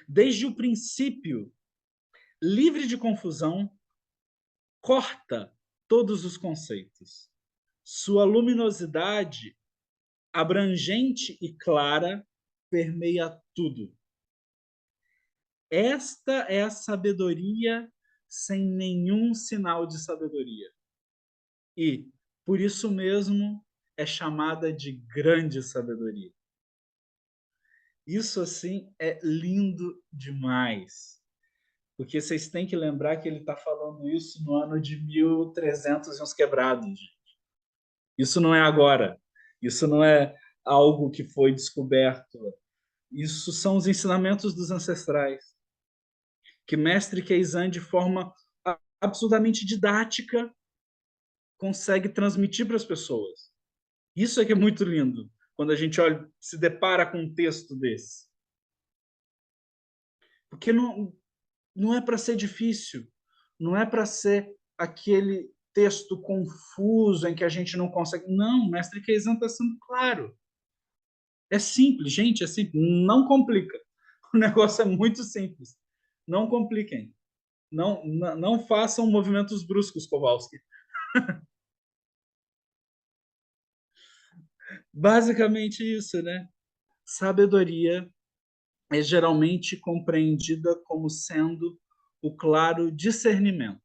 Speaker 1: Desde o princípio, livre de confusão, corta todos os conceitos. Sua luminosidade, abrangente e clara, permeia tudo. Esta é a sabedoria sem nenhum sinal de sabedoria. E, por isso mesmo, é chamada de grande sabedoria. Isso, assim, é lindo demais. Porque vocês têm que lembrar que ele está falando isso no ano de 1300 e uns quebrados. Isso não é agora. Isso não é algo que foi descoberto. Isso são os ensinamentos dos ancestrais. Que Mestre Keizan, de forma absolutamente didática, consegue transmitir para as pessoas. Isso é que é muito lindo, quando a gente olha, se depara com um texto desse. Porque não é para ser difícil, não é para ser aquele texto confuso em que a gente não consegue. Não, o Mestre Keizan está sendo claro. É simples, gente, é simples. Não complica. O negócio é muito simples. Não compliquem. Não façam movimentos bruscos, Kowalski. Basicamente isso, né? Sabedoria é geralmente compreendida como sendo o claro discernimento.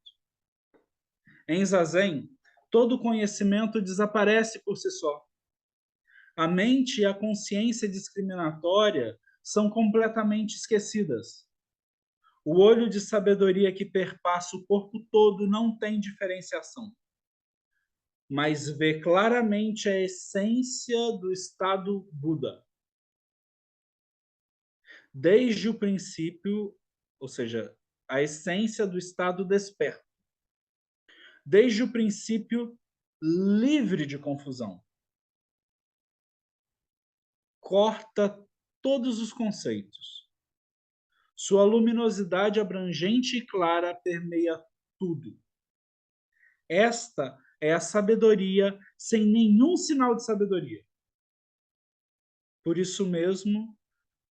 Speaker 1: Em Zazen, todo conhecimento desaparece por si só. A mente e a consciência discriminatória são completamente esquecidas. O olho de sabedoria que perpassa o corpo todo não tem diferenciação, mas vê claramente a essência do estado Buda. Desde o princípio, ou seja, a essência do estado desperto. Desde o princípio, livre de confusão. Corta todos os conceitos. Sua luminosidade abrangente e clara permeia tudo. Esta é a sabedoria sem nenhum sinal de sabedoria. Por isso mesmo,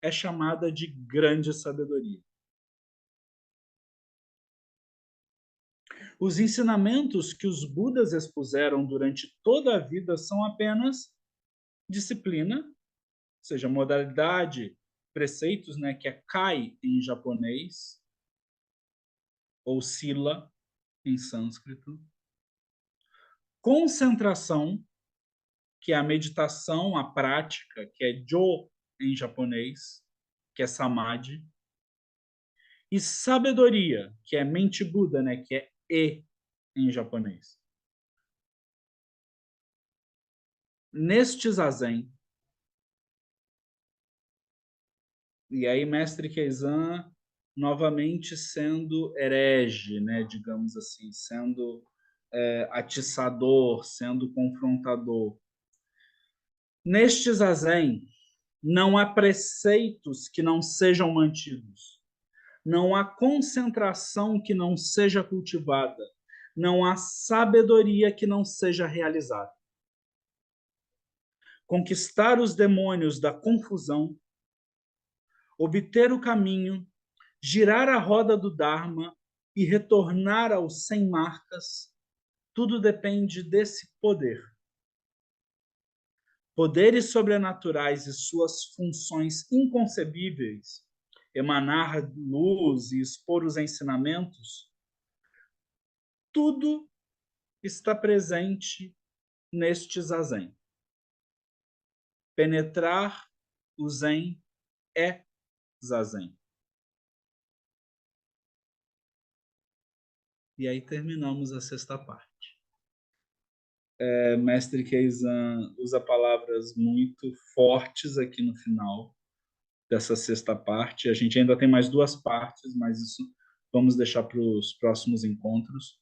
Speaker 1: é chamada de grande sabedoria. Os ensinamentos que os Budas expuseram durante toda a vida são apenas disciplina, ou seja, modalidade, preceitos, né, que é kai em japonês, ou sila em sânscrito, concentração, que é a meditação, a prática, que é jo em japonês, que é samadhi, e sabedoria, que é mente Buda, né, que é e em japonês. Neste zazen, e aí mestre Keizan novamente sendo herege, né, digamos assim, sendo atiçador, sendo confrontador. Neste zazen, não há preceitos que não sejam mantidos. Não há concentração que não seja cultivada. Não há sabedoria que não seja realizada. Conquistar os demônios da confusão, obter o caminho, girar a roda do Dharma e retornar aos sem marcas, tudo depende desse poder. Poderes sobrenaturais e suas funções inconcebíveis, emanar luz e expor os ensinamentos, tudo está presente neste zazen. Penetrar o zen é zazen. E aí terminamos a sexta parte. Mestre Keizan usa palavras muito fortes aqui no final dessa sexta parte. A gente ainda tem mais duas partes, mas isso vamos deixar para os próximos encontros.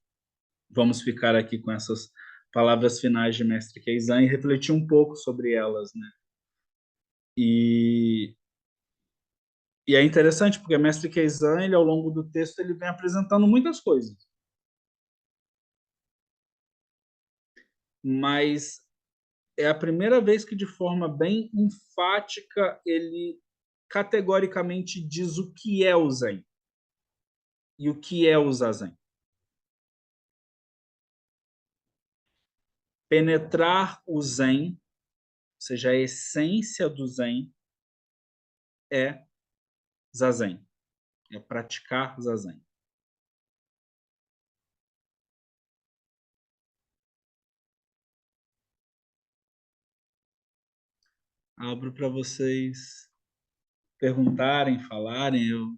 Speaker 1: Vamos ficar aqui com essas palavras finais de Mestre Keizan e refletir um pouco sobre elas, né? E é interessante porque Mestre Keizan, ele ao longo do texto, ele vem apresentando muitas coisas. Mas é a primeira vez que, de forma bem enfática, ele categoricamente diz o que é o Zen e o que é o Zazen. Penetrar o Zen, ou seja, a essência do Zen, é Zazen, é praticar Zazen. Abro para vocês perguntarem, falarem. Eu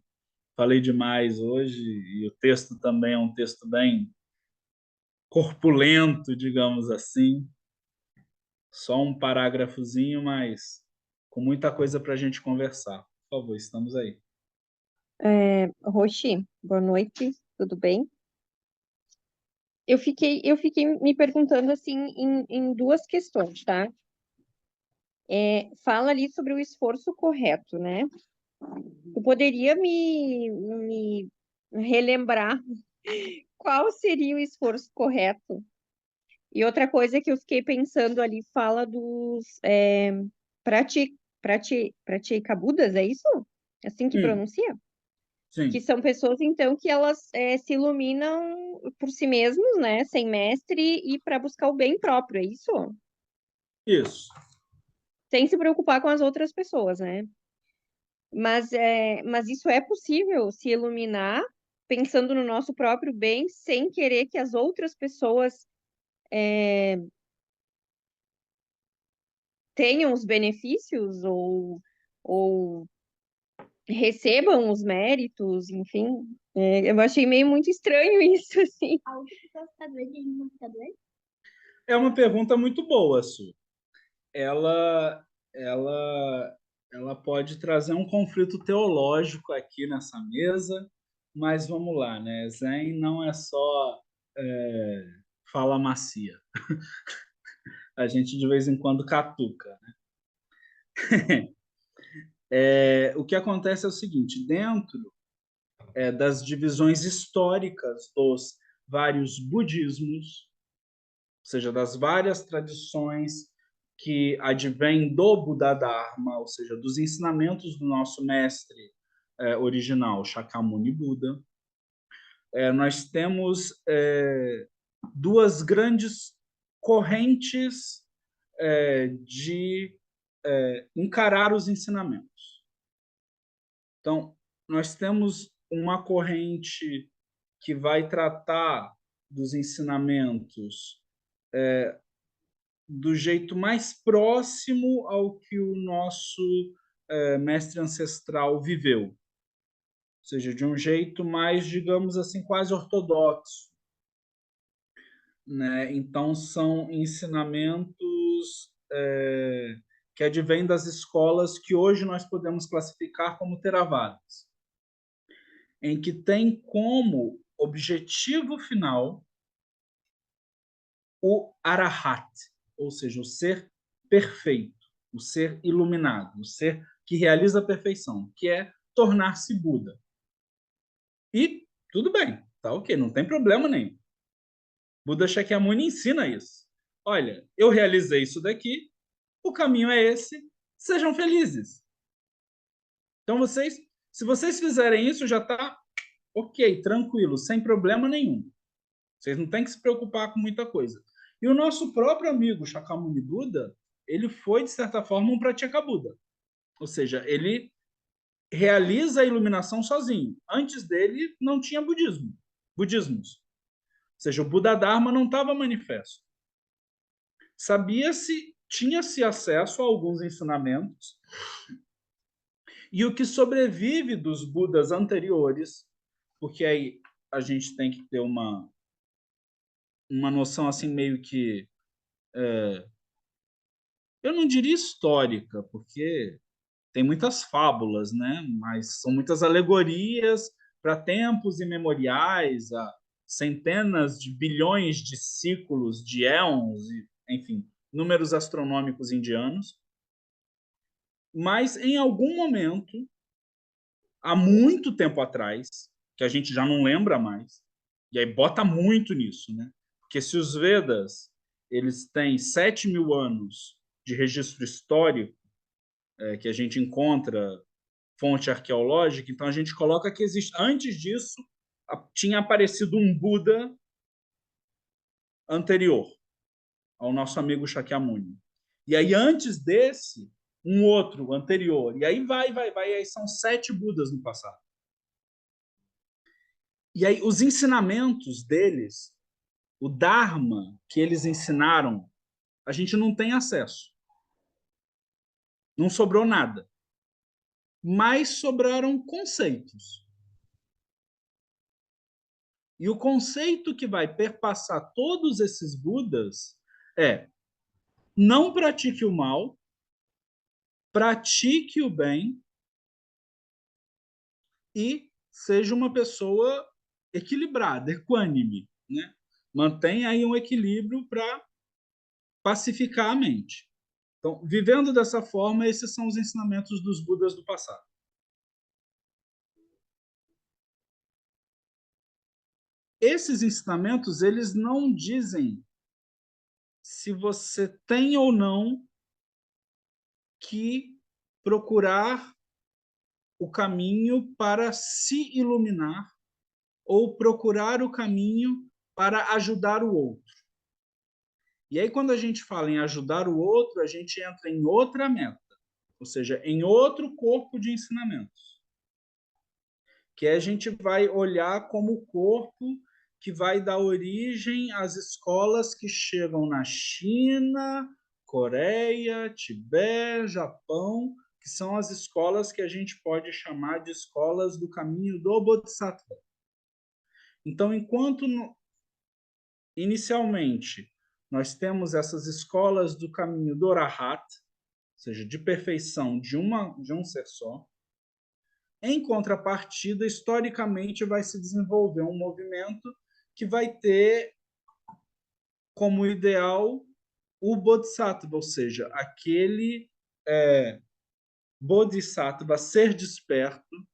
Speaker 1: falei demais hoje e o texto também é um texto bem corpulento, digamos assim. Só um parágrafozinho, mas com muita coisa para a gente conversar. Por favor, estamos aí.
Speaker 2: Roxi, boa noite, tudo bem? Eu fiquei me perguntando assim em duas questões, tá? Fala ali sobre o esforço correto, né? Tu poderia me relembrar qual seria o esforço correto? E outra coisa que eu fiquei pensando ali fala dos praticabudas, é isso? Assim que pronuncia? Que
Speaker 1: Sim,
Speaker 2: são pessoas, então, que elas se iluminam por si mesmos, né? Sem mestre e para buscar o bem próprio, é isso?
Speaker 1: isso.
Speaker 2: Sem se preocupar com as outras pessoas, né? Mas isso é possível, se iluminar pensando no nosso próprio bem, sem querer que as outras pessoas tenham os benefícios ou recebam os méritos, enfim. Eu achei meio muito estranho isso, assim.
Speaker 3: A única pessoa de computador?
Speaker 1: É uma pergunta muito boa, Su. Ela, ela, ela pode trazer um conflito teológico aqui nessa mesa, mas vamos lá, né? Zen não é só fala macia. A gente de vez em quando catuca. O que acontece é o seguinte: dentro das divisões históricas dos vários budismos, ou seja, das várias tradições que advêm do Buda Dharma, ou seja, dos ensinamentos do nosso mestre original, Shakyamuni Buda, nós temos duas grandes correntes de encarar os ensinamentos. Então, nós temos uma corrente que vai tratar dos ensinamentos do jeito mais próximo ao que o nosso mestre ancestral viveu. Ou seja, de um jeito mais, digamos assim, quase ortodoxo. Né? Então, são ensinamentos que advêm das escolas que hoje nós podemos classificar como Theravadas, em que tem como objetivo final o Arahat, ou seja, o ser perfeito, o ser iluminado, o ser que realiza a perfeição, que é tornar-se Buda. E tudo bem, tá ok, não tem problema nenhum. Buda Shakyamuni ensina isso. Olha, eu realizei isso daqui, o caminho é esse, sejam felizes. Então se vocês fizerem isso, já está ok, tranquilo, sem problema nenhum. Vocês não têm que se preocupar com muita coisa. E o nosso próprio amigo Shakyamuni Buda, ele foi, de certa forma, um Pratyeka Buda. Ou seja, ele realiza a iluminação sozinho. Antes dele, não tinha budismos. Ou seja, o Buda Dharma não estava manifesto. Tinha-se acesso a alguns ensinamentos, e o que sobrevive dos Budas anteriores, porque aí a gente tem que ter uma noção assim meio que eu não diria histórica, porque tem muitas fábulas, né? Mas são muitas alegorias para tempos imemoriais, há centenas de bilhões de ciclos, de éons, enfim, números astronômicos indianos. Mas em algum momento, há muito tempo atrás, que a gente já não lembra mais, e aí bota muito nisso, né? Porque se os Vedas eles têm 7.000 anos de registro histórico, que a gente encontra fonte arqueológica, então a gente coloca que existe. Antes disso, tinha aparecido um Buda anterior ao nosso amigo Shakyamuni. E aí, antes desse, um outro anterior. E aí vai. E aí são 7 Budas no passado. E aí, os ensinamentos deles, o Dharma que eles ensinaram, a gente não tem acesso. Não sobrou nada. Mas sobraram conceitos. E o conceito que vai perpassar todos esses Budas é: não pratique o mal, pratique o bem e seja uma pessoa equilibrada, equânime, né? Mantenha aí um equilíbrio para pacificar a mente. Então, vivendo dessa forma, esses são os ensinamentos dos Budas do passado. Esses ensinamentos, eles não dizem se você tem ou não que procurar o caminho para se iluminar ou procurar o caminho para ajudar o outro. E aí, quando a gente fala em ajudar o outro, a gente entra em outra meta, ou seja, em outro corpo de ensinamentos, que a gente vai olhar como o corpo que vai dar origem às escolas que chegam na China, Coreia, Tibete, Japão, que são as escolas que a gente pode chamar de escolas do caminho do Bodhisattva. Então, enquanto inicialmente nós temos essas escolas do caminho do Arahat, ou seja, de perfeição de um ser só, em contrapartida, historicamente vai se desenvolver um movimento que vai ter como ideal o Bodhisattva, ou seja, aquele Bodhisattva, ser desperto,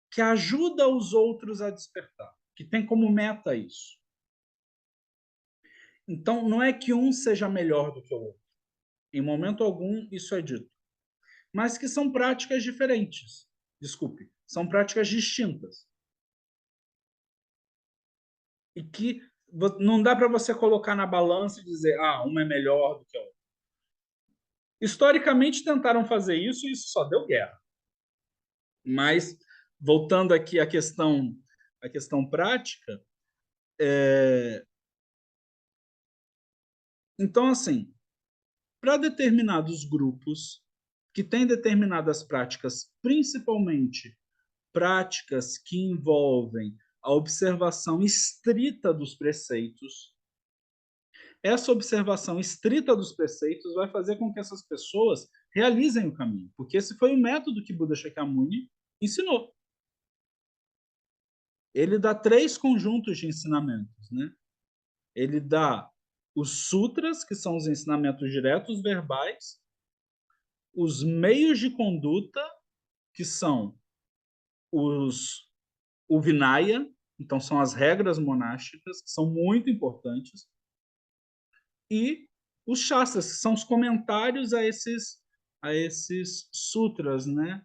Speaker 1: que ajuda os outros a despertar, que tem como meta isso. Então, não é que um seja melhor do que o outro. Em momento algum, isso é dito. Mas que são práticas diferentes. Desculpe, são práticas distintas. E que não dá para você colocar na balança e dizer, uma é melhor do que a outra. Historicamente tentaram fazer isso e isso só deu guerra. Mas, voltando aqui à questão prática, então, assim, para determinados grupos que têm determinadas práticas, principalmente práticas que envolvem a observação estrita dos preceitos, essa observação estrita dos preceitos vai fazer com que essas pessoas realizem o caminho, porque esse foi o método que Buda Shakyamuni ensinou. Ele dá 3 conjuntos de ensinamentos, né? Ele dá os sutras, que são os ensinamentos diretos verbais, os meios de conduta, que são o Vinaya, então são as regras monásticas, que são muito importantes, e os Shastras, que são os comentários a esses sutras, né?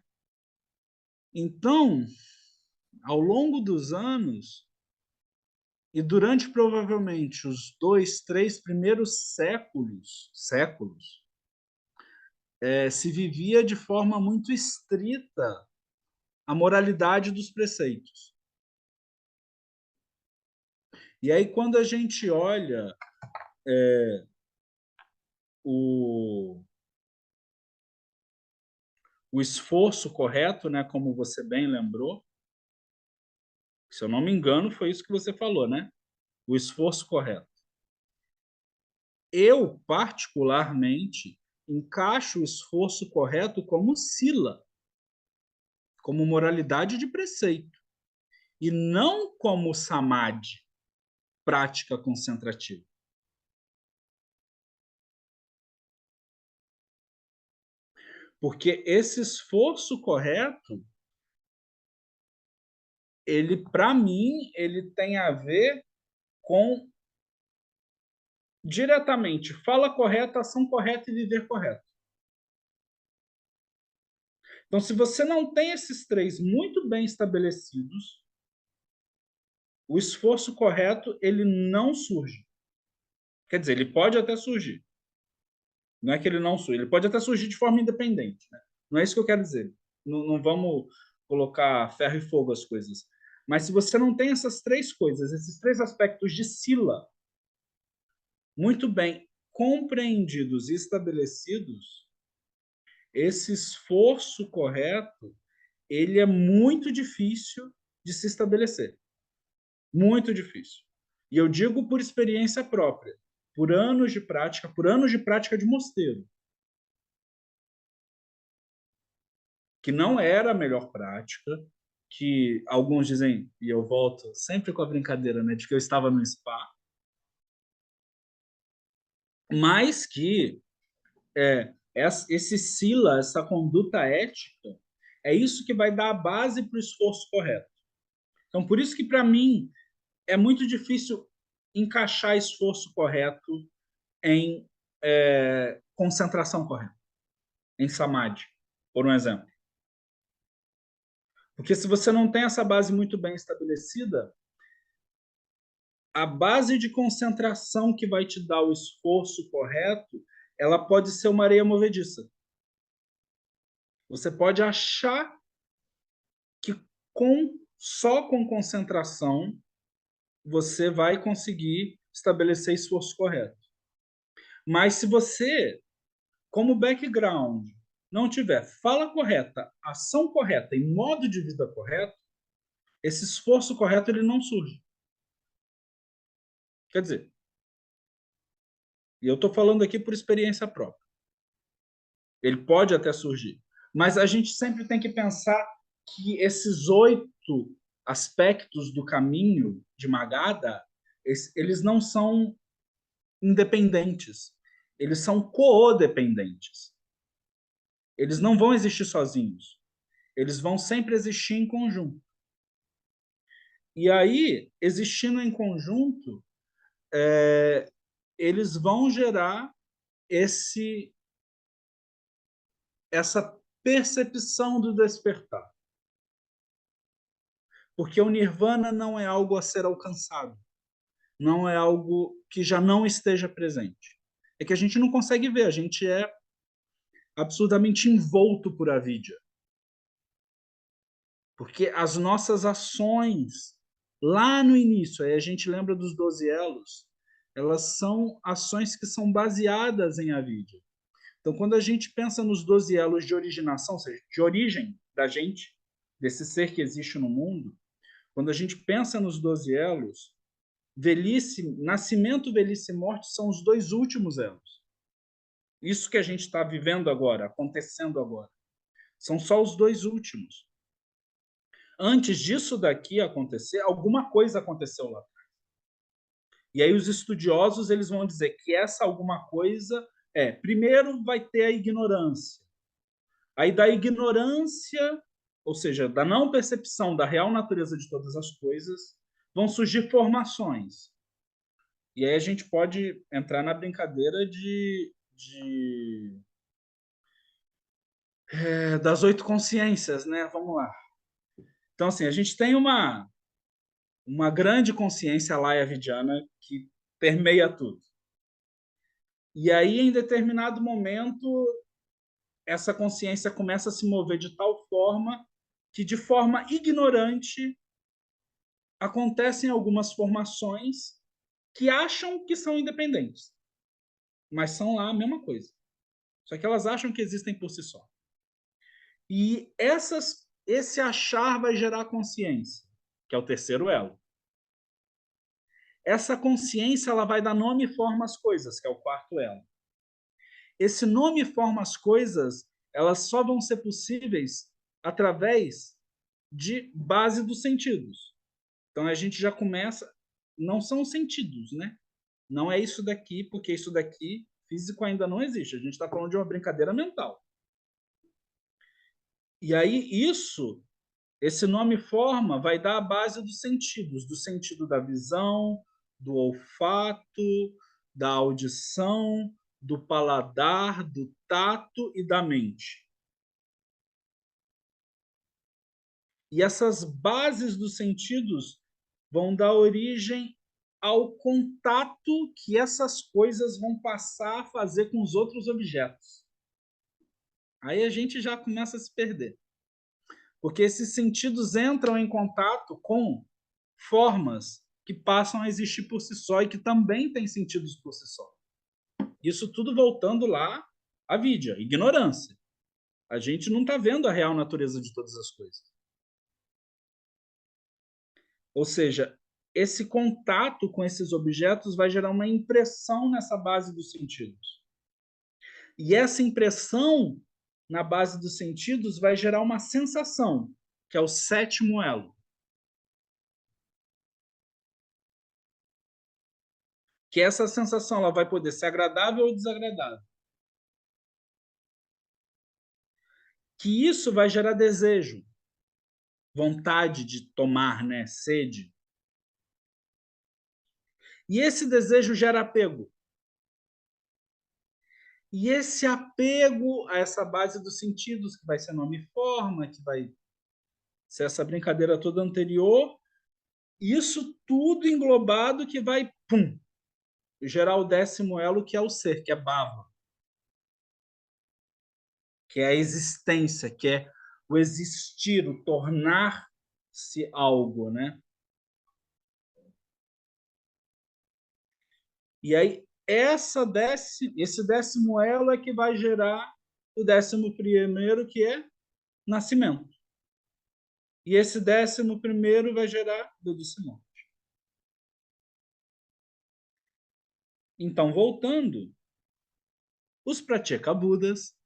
Speaker 1: Então, ao longo dos anos, e durante provavelmente os 2, 3 primeiros séculos, se vivia de forma muito estrita a moralidade dos preceitos. E aí, quando a gente olha o esforço correto, né, como você bem lembrou, se eu não me engano, foi isso que você falou, né? O esforço correto. Eu, particularmente, encaixo o esforço correto como sila, como moralidade de preceito, e não como samadhi, prática concentrativa. Porque esse esforço correto, ele, para mim, ele tem a ver com diretamente fala correta, ação correta e viver correto. Então, se você não tem esses 3 muito bem estabelecidos, o esforço correto ele não surge. Quer dizer, ele pode até surgir. Não é que ele não surge, ele pode até surgir de forma independente. Né? Não é isso que eu quero dizer. Não vamos colocar ferro e fogo as coisas. Mas se você não tem essas 3 coisas, esses 3 aspectos de sila, muito bem compreendidos e estabelecidos, esse esforço correto ele é muito difícil de se estabelecer. Muito difícil. E eu digo por experiência própria, por anos de prática de mosteiro. Que não era a melhor prática, que alguns dizem, e eu volto sempre com a brincadeira, né, de que eu estava no spa, mas que esse sila, essa conduta ética, é isso que vai dar a base para o esforço correto. Então, por isso que, para mim, é muito difícil encaixar esforço correto em concentração correta, em samadhi, por um exemplo. Porque se você não tem essa base muito bem estabelecida, a base de concentração que vai te dar o esforço correto, ela pode ser uma areia movediça. Você pode achar que só com concentração você vai conseguir estabelecer esforço correto. Mas se você como o background não tiver fala correta, ação correta e modo de vida correto, esse esforço correto ele não surge. Quer dizer, e eu estou falando aqui por experiência própria. Ele pode até surgir, mas a gente sempre tem que pensar que esses 8 aspectos do caminho de Magadha, eles não são independentes, eles são coodependentes. Eles não vão existir sozinhos, eles vão sempre existir em conjunto. E aí, existindo em conjunto, eles vão gerar essa percepção do despertar. Porque o nirvana não é algo a ser alcançado, não é algo que já não esteja presente. É que a gente não consegue ver, a gente é absurdamente envolto por avidya. Porque as nossas ações, lá no início, aí a gente lembra dos 12 elos, elas são ações que são baseadas em avidya. Então, quando a gente pensa nos 12 elos de originação, ou seja, de origem da gente, desse ser que existe no mundo, quando a gente pensa nos 12 elos, velhice, nascimento, velhice e morte são os 2 últimos elos. Isso que a gente está vivendo agora, acontecendo agora. São só os 2 últimos. Antes disso daqui acontecer, alguma coisa aconteceu lá. E aí os estudiosos eles vão dizer que essa alguma coisa primeiro vai ter a ignorância. Aí da ignorância, ou seja, da não percepção da real natureza de todas as coisas, vão surgir formações. E aí a gente pode entrar na brincadeira das 8 consciências, né? Vamos lá. Então, assim, a gente tem uma grande consciência laya vidyana que permeia tudo. E aí, em determinado momento, essa consciência começa a se mover de tal forma que, de forma ignorante, acontecem algumas formações que acham que são independentes, mas são lá a mesma coisa. Só que elas acham que existem por si só. E esse achar vai gerar consciência, que é o terceiro elo. Essa consciência ela vai dar nome e forma às coisas, que é o quarto elo. Esse nome e forma às coisas, elas só vão ser possíveis através de base dos sentidos. Então a gente já começa, não são os sentidos, né? Não é isso daqui, porque isso daqui físico ainda não existe. A gente está falando de uma brincadeira mental. E aí esse nome forma vai dar a base dos sentidos, do sentido da visão, do olfato, da audição, do paladar, do tato e da mente. E essas bases dos sentidos vão dar origem ao contato que essas coisas vão passar a fazer com os outros objetos. Aí a gente já começa a se perder. Porque esses sentidos entram em contato com formas que passam a existir por si só e que também têm sentidos por si só. Isso tudo voltando lá à vidya, ignorância. A gente não está vendo a real natureza de todas as coisas. Ou seja, esse contato com esses objetos vai gerar uma impressão nessa base dos sentidos. E essa impressão na base dos sentidos vai gerar uma sensação, que é o sétimo elo. Que essa sensação ela vai poder ser agradável ou desagradável. Que isso vai gerar desejo, vontade de tomar, né? Sede. E esse desejo gera apego. E esse apego a essa base dos sentidos, que vai ser nome e forma, que vai ser essa brincadeira toda anterior, isso tudo englobado que vai, gerar o décimo elo, que é o ser, que é bhava. Que é a existência, que é o existir, o tornar-se algo, né? E aí, esse 10º elo é que vai gerar o 11º, que é nascimento. E esse 11º vai gerar Buda-Simão. Então, voltando, os Pratyeka-Budas,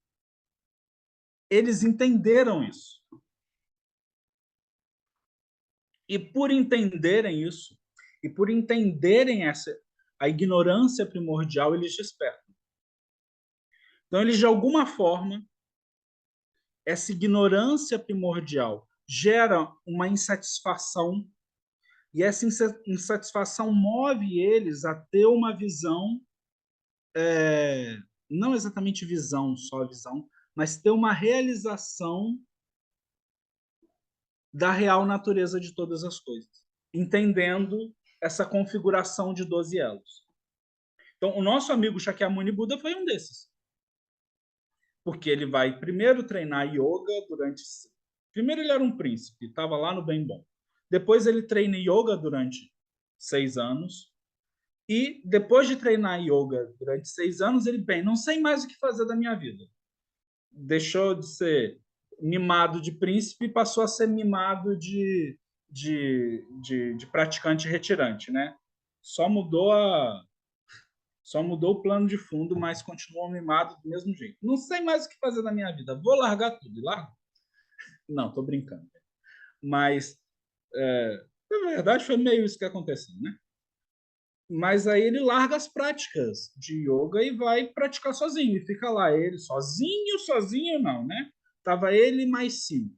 Speaker 1: eles entenderam isso. E por entenderem isso, e por entenderem a ignorância primordial, eles despertam. Então, eles, de alguma forma, essa ignorância primordial gera uma insatisfação, e essa insatisfação move eles a ter uma visão, não exatamente visão, só visão, mas ter uma realização da real natureza de todas as coisas, entendendo essa configuração de 12 elos. Então, o nosso amigo Shakyamuni Buda foi um desses. Porque ele vai primeiro treinar yoga durante... Primeiro ele era um príncipe, estava lá no bem bom. Depois ele treina yoga durante 6 anos. E depois de treinar yoga durante 6 anos, ele, bem, não sei mais o que fazer da minha vida. Deixou de ser mimado de príncipe e passou a ser mimado de praticante retirante, né? Só mudou o plano de fundo, mas continuou mimado do mesmo jeito. Não sei mais o que fazer na minha vida. Vou largar tudo. E largo? Não, estou brincando. Mas, na verdade, foi meio isso que aconteceu, né? Mas aí ele larga as práticas de yoga e vai praticar sozinho. E fica lá ele sozinho não, né? Tava ele mais 5.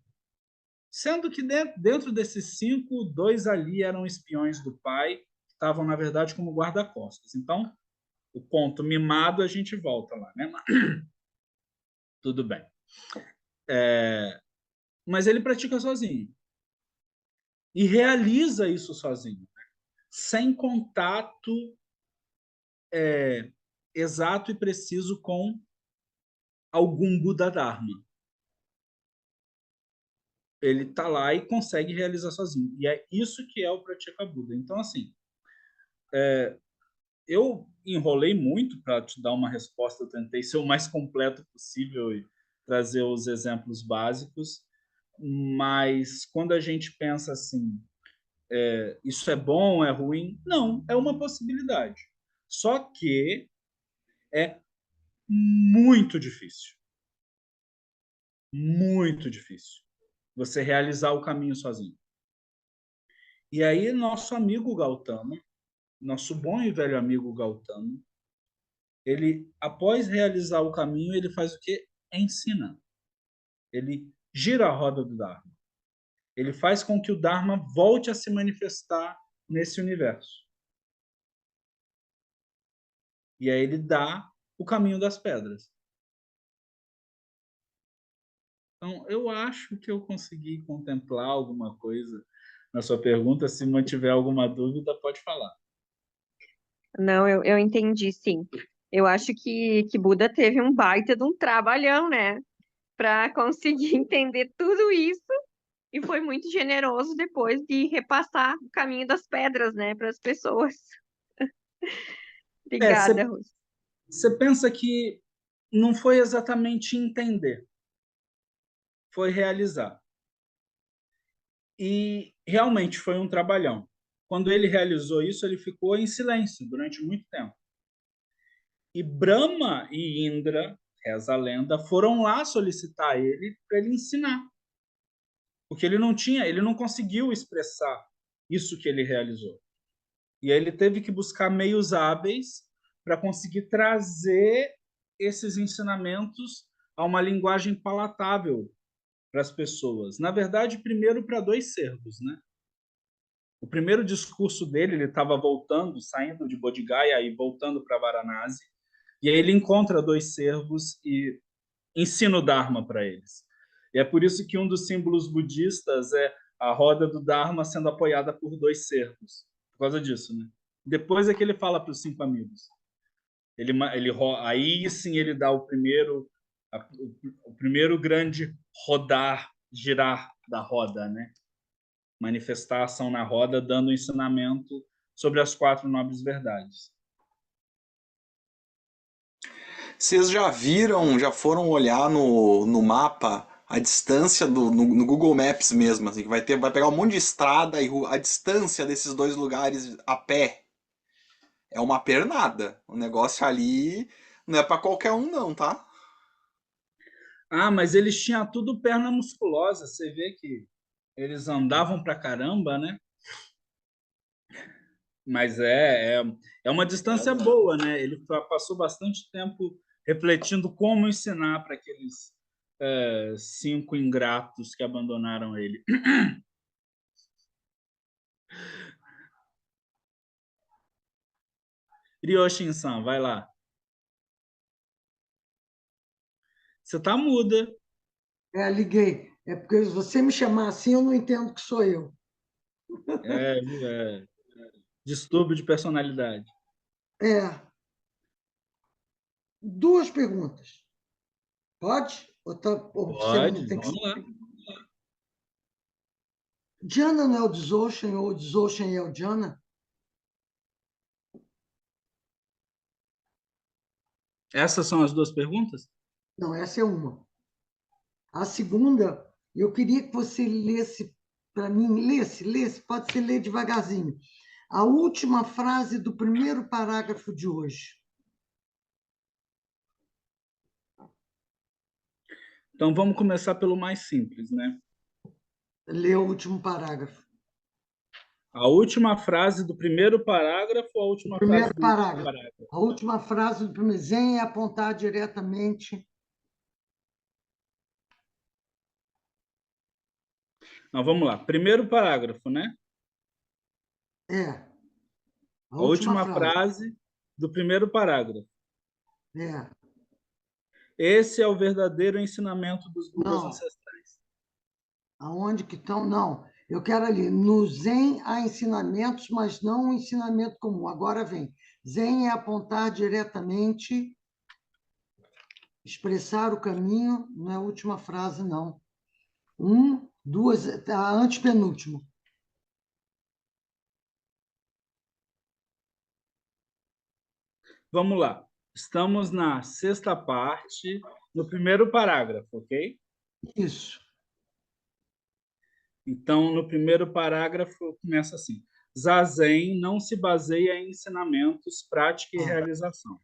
Speaker 1: Sendo que dentro desses 5, 2 ali eram espiões do pai, que estavam, na verdade, como guarda-costas. Então, o ponto mimado, a gente volta lá, né? Tudo bem. Mas ele pratica sozinho. E realiza isso sozinho, né? Sem contato exato e preciso com algum Buda Dharma. Ele está lá e consegue realizar sozinho. E é isso que é o Pratyeka Buda. Então, assim, eu enrolei muito para te dar uma resposta, eu tentei ser o mais completo possível e trazer os exemplos básicos, mas quando a gente pensa assim, isso é bom, é ruim? Não, é uma possibilidade. Só que é muito difícil. Muito difícil você realizar o caminho sozinho. E aí, nosso amigo Gautama, nosso bom e velho amigo Gautama, ele, após realizar o caminho, ele faz o quê? Ensina. Ele gira a roda do Dharma. Ele faz com que o Dharma volte a se manifestar nesse universo. E aí ele dá o caminho das pedras. Então, eu acho que eu consegui contemplar alguma coisa na sua pergunta. Se mantiver alguma dúvida, pode falar.
Speaker 2: Não, eu entendi, sim. Eu acho que Buda teve um baita de um trabalhão, né? Para conseguir entender tudo isso e foi muito generoso depois de repassar o caminho das pedras, né, para as pessoas. Obrigada, Rose.
Speaker 1: Você pensa que não foi exatamente entender, foi realizar. E realmente foi um trabalhão. Quando ele realizou isso, ele ficou em silêncio durante muito tempo. E Brahma e Indra, reza a lenda, foram lá solicitar ele para ele ensinar. Porque ele não conseguiu expressar isso que ele realizou. E aí ele teve que buscar meios hábeis para conseguir trazer esses ensinamentos a uma linguagem palatável para as pessoas. Na verdade, primeiro para 2 servos, né? O primeiro discurso dele, ele estava voltando, saindo de Bodh Gaya e voltando para Varanasi, e aí ele encontra 2 servos e ensina o Dharma para eles. E é por isso que um dos símbolos budistas é a roda do Dharma sendo apoiada por 2 servos. Por causa disso, né? Depois é que ele fala para os 5 amigos. Aí sim ele dá o primeiro grande girar da roda, né? Manifestar a ação na roda, dando ensinamento sobre as 4 nobres verdades.
Speaker 4: Vocês já viram, já foram olhar no mapa a distância no Google Maps mesmo, assim, que vai pegar um monte de estrada e a distância desses dois lugares a pé é uma pernada. O negócio ali não é pra qualquer um não, tá?
Speaker 1: Ah, mas eles tinham tudo perna musculosa. Você vê que eles andavam pra caramba, né? Mas é uma distância boa, né? Ele passou bastante tempo refletindo como ensinar para aqueles 5 ingratos que abandonaram ele. Ryoshin-san, vai lá. Você tá muda.
Speaker 5: Liguei. É porque se você me chamar assim, eu não entendo que sou eu.
Speaker 1: É, distúrbio de personalidade.
Speaker 5: É, duas perguntas. Pode? Ou você
Speaker 1: Pode,
Speaker 5: tem que...
Speaker 1: vamos lá.
Speaker 5: Diana não é o Desocean ou o Desocean é o Diana?
Speaker 1: Essas são as duas perguntas?
Speaker 5: Não, essa é uma. A segunda, eu queria que você lesse para mim, lesse, pode ser ler devagarzinho. A última frase do primeiro parágrafo de hoje.
Speaker 1: Então vamos começar pelo mais simples, né?
Speaker 5: Lê o último parágrafo.
Speaker 1: A última frase do primeiro parágrafo ou a
Speaker 5: O
Speaker 1: última frase
Speaker 5: primeiro
Speaker 1: do último
Speaker 5: parágrafo.
Speaker 1: parágrafo?
Speaker 5: A última frase do primeiro Zen é apontar diretamente.
Speaker 1: Não, vamos lá. Primeiro parágrafo, né?
Speaker 5: É, a
Speaker 1: A
Speaker 5: última
Speaker 1: última
Speaker 5: frase.
Speaker 1: frase do primeiro parágrafo.
Speaker 5: É.
Speaker 1: Esse é o verdadeiro ensinamento dos Budas
Speaker 5: Não,
Speaker 1: ancestrais.
Speaker 5: aonde que estão? Não, eu quero ali. No Zen há ensinamentos, mas não um ensinamento comum. Agora vem. Zen é apontar diretamente, expressar o caminho, não é a última frase, não. Duas, a antepenúltimo.
Speaker 1: Vamos lá. Estamos na sexta parte, no primeiro parágrafo, ok?
Speaker 5: Isso.
Speaker 1: Então, no primeiro parágrafo, começa assim: Zazen não se baseia em ensinamentos, prática e
Speaker 5: Ah,
Speaker 1: realização.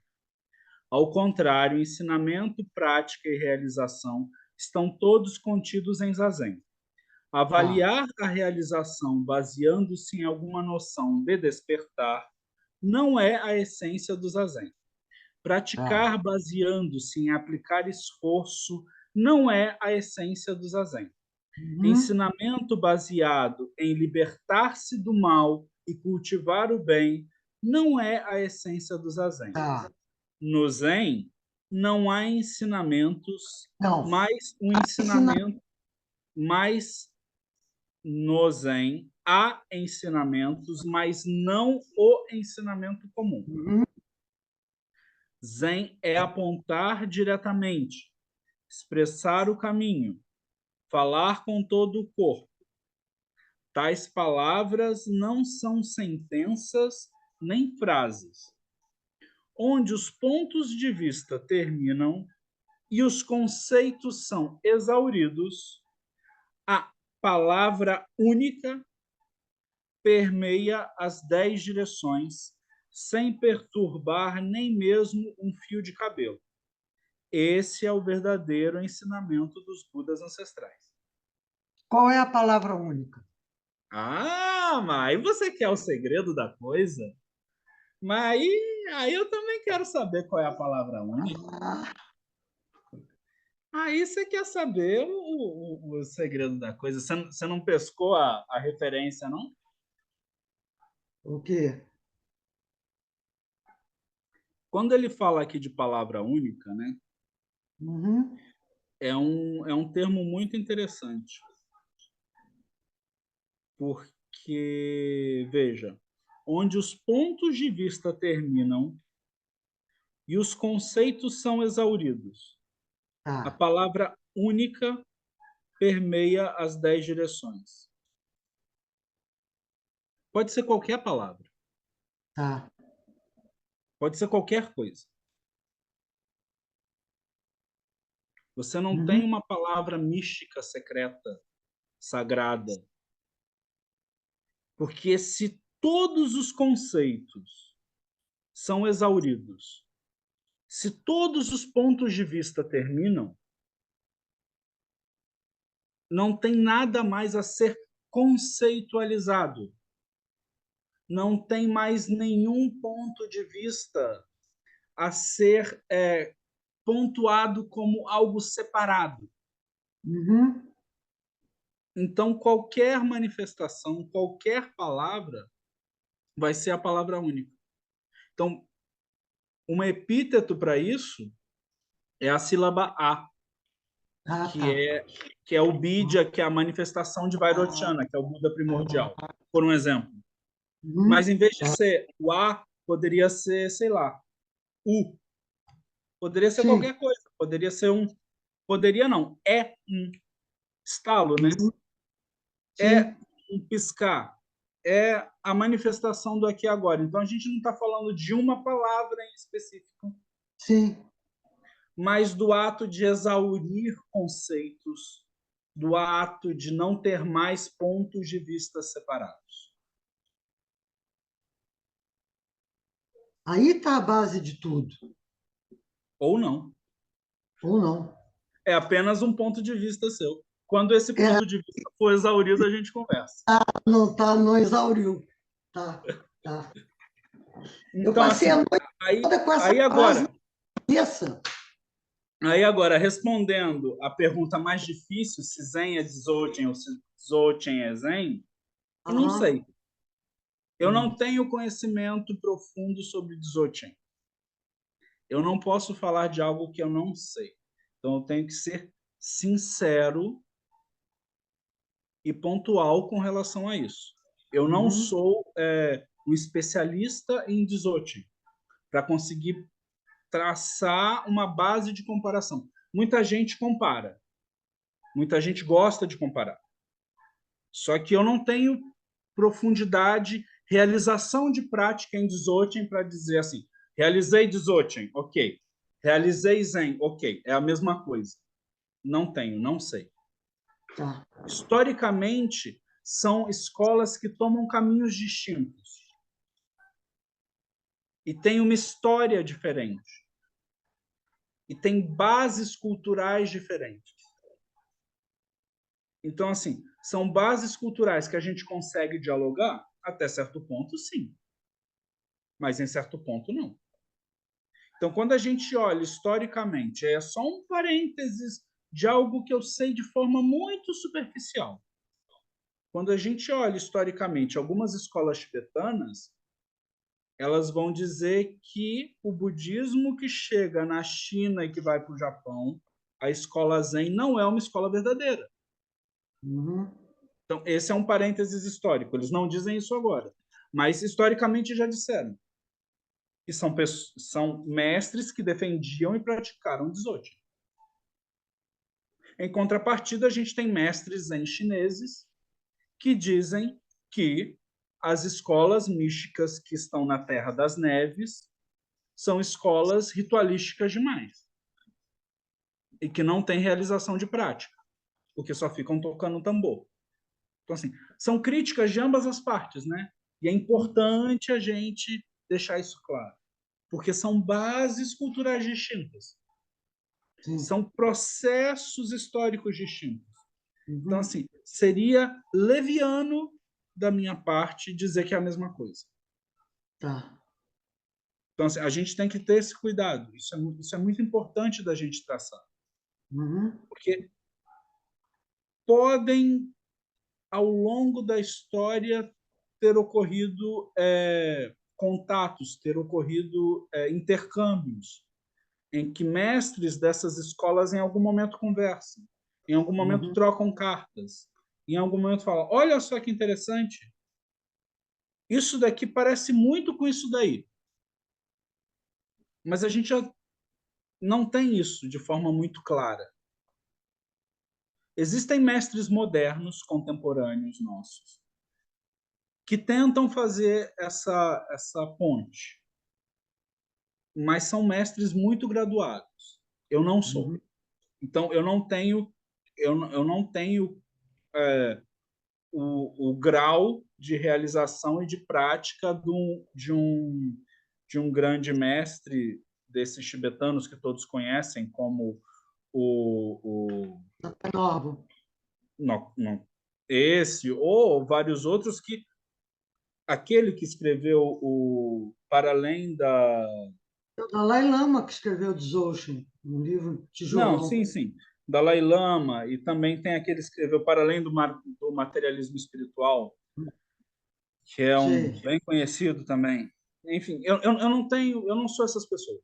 Speaker 1: Ao contrário, ensinamento, prática e realização estão todos contidos em Zazen.
Speaker 5: tá,
Speaker 1: Avaliar a realização baseando-se em alguma noção de despertar não é a essência do Zazen.
Speaker 5: tá.
Speaker 1: Praticar baseando-se em aplicar esforço não é a essência do Zazen.
Speaker 5: Uhum,
Speaker 1: Ensinamento baseado em libertar-se do mal e cultivar o bem não é a essência do Zazen.
Speaker 5: tá.
Speaker 1: No Zen, não há ensinamentos,
Speaker 5: Não,
Speaker 1: mas um
Speaker 5: ensina...
Speaker 1: ensinamento, mas no Zen há ensinamentos, mas não o ensinamento comum.
Speaker 5: Uhum,
Speaker 1: Zen é apontar diretamente, expressar o caminho, falar com todo o corpo. Tais palavras não são sentenças nem frases. Onde os pontos de vista terminam e os conceitos são exauridos, a palavra única permeia as 10 direções, sem perturbar nem mesmo um fio de cabelo. Esse é o verdadeiro ensinamento dos Budas ancestrais.
Speaker 5: qual é a palavra única?
Speaker 1: Ah, mas aí você quer o segredo da coisa? Mas aí eu também quero saber qual é a palavra única.
Speaker 5: Ah,
Speaker 1: Aí você quer saber o segredo da coisa. Você não pescou a referência, não?
Speaker 5: o quê?
Speaker 1: Quando ele fala aqui de palavra única, né,
Speaker 5: Uhum,
Speaker 1: é um termo muito interessante. Porque, veja, onde os pontos de vista terminam e os conceitos são exauridos, a
Speaker 5: tá,
Speaker 1: palavra única permeia as 10 direções. Pode ser qualquer palavra,
Speaker 5: tá.
Speaker 1: pode ser qualquer coisa. Você não tem uma palavra mística, secreta, sagrada. Porque se todos os conceitos são exauridos, se todos os pontos de vista terminam, não tem nada mais a ser conceitualizado. Não tem mais nenhum ponto de vista a ser pontuado como algo separado.
Speaker 5: Uhum.
Speaker 1: Então, qualquer manifestação, qualquer palavra, vai ser a palavra única. Então, um epíteto para isso é a sílaba A,
Speaker 5: Ah,
Speaker 1: que
Speaker 5: tá.
Speaker 1: é o Bidya, que é a manifestação de Vairocana, que é o Buda primordial, por um exemplo. Mas, em vez de ser o A, poderia ser, sei lá, U. Poderia ser
Speaker 5: Sim.
Speaker 1: qualquer coisa. Poderia ser um... Poderia não. É um estalo, né? É
Speaker 5: Sim.
Speaker 1: um piscar. É a manifestação do aqui e agora. Então, a gente não está falando de uma palavra em específico,
Speaker 5: Sim.
Speaker 1: mas do ato de exaurir conceitos, do ato de não ter mais pontos de vista separados.
Speaker 5: Aí está a base de tudo.
Speaker 1: Ou não.
Speaker 5: Ou não.
Speaker 1: É apenas um ponto de vista seu. Quando esse ponto de vista for exaurido, a gente conversa.
Speaker 5: Não tá, não exauriu. Tá, tá. Eu
Speaker 1: Então,
Speaker 5: passei a
Speaker 1: assim,
Speaker 5: noite toda com essa
Speaker 1: aí
Speaker 5: frase
Speaker 1: agora,
Speaker 5: na cabeça.
Speaker 1: Aí agora, respondendo a pergunta mais difícil, se Zen é Dzogchen ou se Dzogchen é Zen, eu não
Speaker 5: Aham.
Speaker 1: sei. Eu não tenho conhecimento profundo sobre Dzogchen. Eu não posso falar de algo que eu não sei. Então, eu tenho que ser sincero e pontual com relação a isso. Eu não sou um especialista em Dzogchen para conseguir traçar uma base de comparação. Muita gente compara. Muita gente gosta de comparar. Só que eu não tenho profundidade, realização de prática em Dzogchen para dizer assim, realizei Dzogchen, ok. Realizei Zen, ok. É a mesma coisa. Não tenho, não sei.
Speaker 5: Tá.
Speaker 1: Historicamente, são escolas que tomam caminhos distintos. E têm uma história diferente. E têm bases culturais diferentes. Então, assim, são bases culturais que a gente consegue dialogar até certo ponto, sim. Mas em certo ponto, não. Então, quando a gente olha historicamente, é só um parênteses de algo que eu sei de forma muito superficial. Quando a gente olha historicamente algumas escolas tibetanas, elas vão dizer que o budismo que chega na China e que vai para o Japão, a escola Zen não é uma escola verdadeira.
Speaker 5: Uhum.
Speaker 1: Então, esse é um parênteses histórico. Eles não dizem isso agora, mas historicamente já disseram. Que são mestres que defendiam e praticaram Dzogchen. Em contrapartida, a gente tem mestres zen chineses que dizem que as escolas místicas que estão na Terra das Neves são escolas ritualísticas demais e que não têm realização de prática, porque só ficam tocando tambor. Então, assim, são críticas de ambas as partes, né? E é importante a gente deixar isso claro, porque são bases culturais distintas.
Speaker 5: Sim.
Speaker 1: São processos históricos distintos. Então,
Speaker 5: Uhum.
Speaker 1: assim, seria leviano da minha parte dizer que é a mesma coisa.
Speaker 5: Tá.
Speaker 1: Então, assim, a gente tem que ter esse cuidado. Isso é muito importante da gente traçar.
Speaker 5: Uhum.
Speaker 1: Porque podem, ao longo da história, ter ocorrido contatos, ter ocorrido intercâmbios, em que mestres dessas escolas em algum momento conversam, em algum momento trocam cartas, em algum momento falam, olha só que interessante, isso daqui parece muito com isso daí. Mas a gente já não tem isso de forma muito clara. Existem mestres modernos, contemporâneos nossos, que tentam fazer essa ponte, mas são mestres muito graduados. Eu não sou.
Speaker 5: Uhum.
Speaker 1: Então, eu não tenho o grau de realização e de prática de um grande mestre desses tibetanos que todos conhecem, como
Speaker 5: Novo.
Speaker 1: Esse, ou vários outros, que aquele que escreveu o Para Além da...
Speaker 5: É o Dalai Lama que escreveu Dzogchen, um livro
Speaker 1: Não,
Speaker 5: tijolão.
Speaker 1: sim. Dalai Lama, e também tem aquele que escreveu Para Além do Materialismo Espiritual, que é um
Speaker 5: Sei.
Speaker 1: bem conhecido também. Enfim, eu não sou essas pessoas.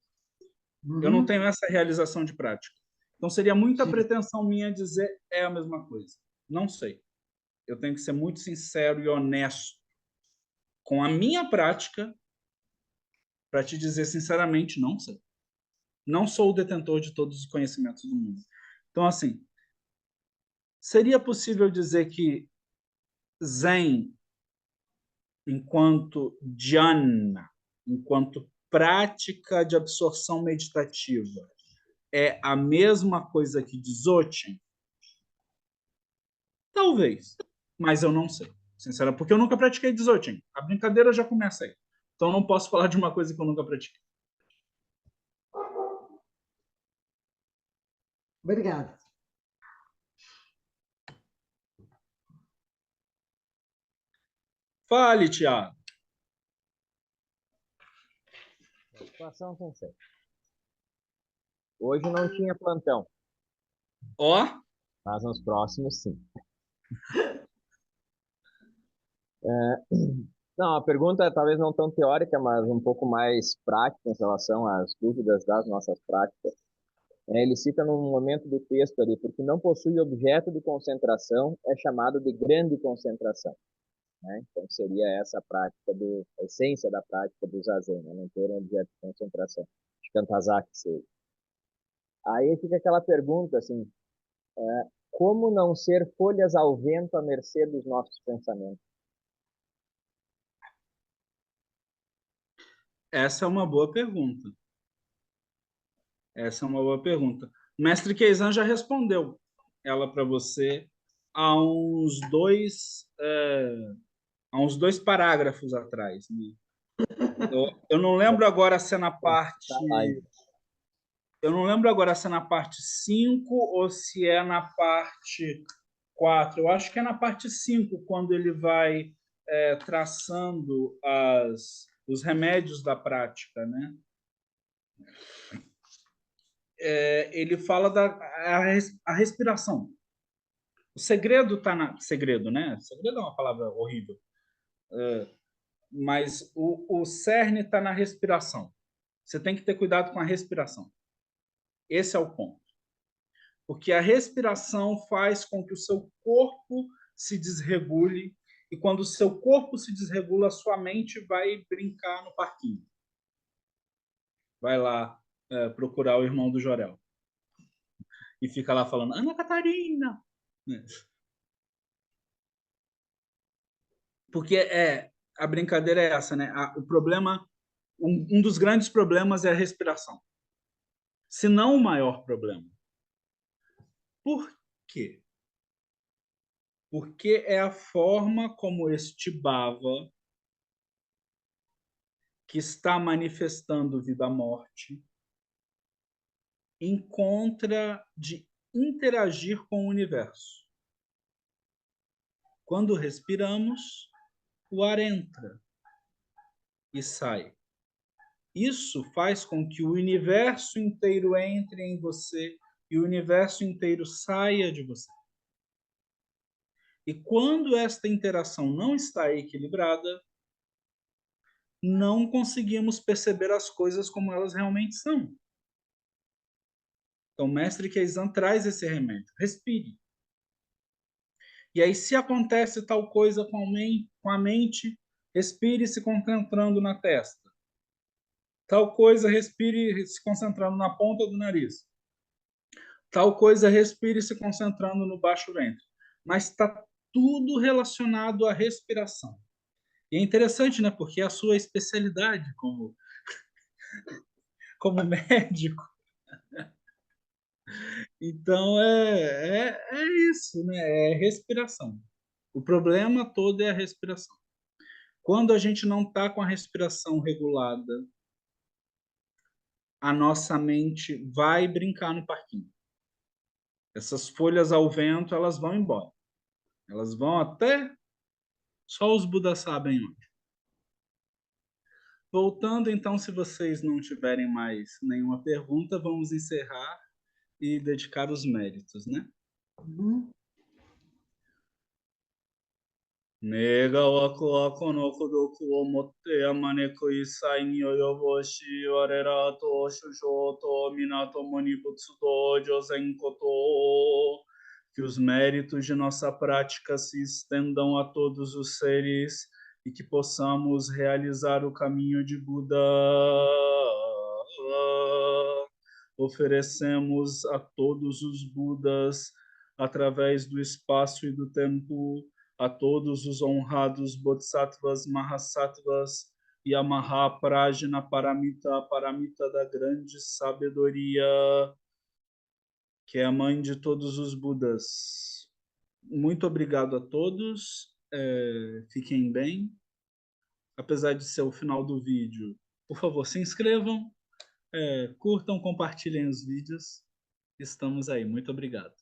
Speaker 1: Eu não
Speaker 5: Uhum.
Speaker 1: tenho essa realização de prática. Então seria muita
Speaker 5: Sim.
Speaker 1: pretensão minha dizer é a mesma coisa. Não sei. Eu tenho que ser muito sincero e honesto com a minha prática para te dizer sinceramente, não sei. Não sou o detentor de todos os conhecimentos do mundo. Então, assim, seria possível dizer que Zen, enquanto dhyana, enquanto prática de absorção meditativa, é a mesma coisa que Dzogchen? Talvez, mas eu não sei. Sinceramente, porque eu nunca pratiquei Dzogchen. A brincadeira já começa aí. Então, eu não posso falar de uma coisa que eu nunca pratiquei.
Speaker 5: Obrigada.
Speaker 1: Fale, Tiago.
Speaker 6: Situação sensei. Hoje não tinha plantão,
Speaker 1: Ó,
Speaker 6: mas nos próximos sim. Não, a pergunta é talvez não tão teórica, mas um pouco mais prática em relação às dúvidas das nossas práticas. Ele cita num momento do texto ali, porque não possui objeto de concentração, é chamado de grande concentração. Né? Então seria essa a prática, a essência da prática do zazen, né? Não ter um objeto de concentração. De Kantazaki seja. Aí fica aquela pergunta assim, como não ser folhas ao vento à mercê dos nossos pensamentos?
Speaker 1: essa é uma boa pergunta. Essa é uma boa pergunta. O mestre Keizan já respondeu ela para você há uns dois parágrafos atrás. Né? Eu não lembro agora se é na parte...
Speaker 6: Tá lá, então.
Speaker 1: Eu não lembro agora se é na parte 5 ou se é na parte 4. Eu acho que é na parte 5, quando ele vai traçando os remédios da prática, né? Ele fala a respiração. O segredo está na... Segredo, né? Segredo é uma palavra horrível. Mas o cerne está na respiração. Você tem que ter cuidado com a respiração. Esse é o ponto. Porque a respiração faz com que o seu corpo se desregule, e quando o seu corpo se desregula, a sua mente vai brincar no parquinho. Vai lá procurar o irmão do Jorel. E fica lá falando, Ana Catarina! Porque a brincadeira é essa, né? O problema, um dos grandes problemas é a respiração. Se não o maior problema. Por quê? Porque é a forma como este bhava, que está manifestando vida-morte, encontra de interagir com o universo. Quando respiramos, o ar entra e sai. Isso faz com que o universo inteiro entre em você e o universo inteiro saia de você. E quando esta interação não está equilibrada, não conseguimos perceber as coisas como elas realmente são. Então, o mestre Keizan traz esse remédio. Respire. E aí, se acontece tal coisa com a mente, respire se concentrando na testa. Tal coisa, respire se concentrando na ponta do nariz. Tal coisa, respire se concentrando no baixo ventre. Mas está tudo relacionado à respiração. E é interessante, né? Porque é a sua especialidade como médico. Então, é isso, né? É respiração. O problema todo é a respiração. Quando a gente não está com a respiração regulada, a nossa mente vai brincar no parquinho. Essas folhas ao vento, elas vão embora. Elas vão até... Só os Budas sabem onde. Voltando, então, se vocês não tiverem mais nenhuma pergunta, vamos encerrar e dedicar os méritos, né?
Speaker 5: Uhum.
Speaker 1: Nega wako wako no kodoku o motte yamane kuisai ni oyoboshi warera to shusho to minato moni butsudo josen koto. Que os méritos de nossa prática se estendam a todos os seres e que possamos realizar o caminho de Buda. Oferecemos a todos os Budas, através do espaço e do tempo, a todos os honrados Bodhisattvas, Mahasattvas e a Mahaprajna Paramita, a Paramita da grande sabedoria, que é a mãe de todos os Budas. Muito obrigado a todos, fiquem bem. Apesar de ser o final do vídeo, por favor, se inscrevam, curtam, compartilhem os vídeos. Estamos aí. Muito obrigado.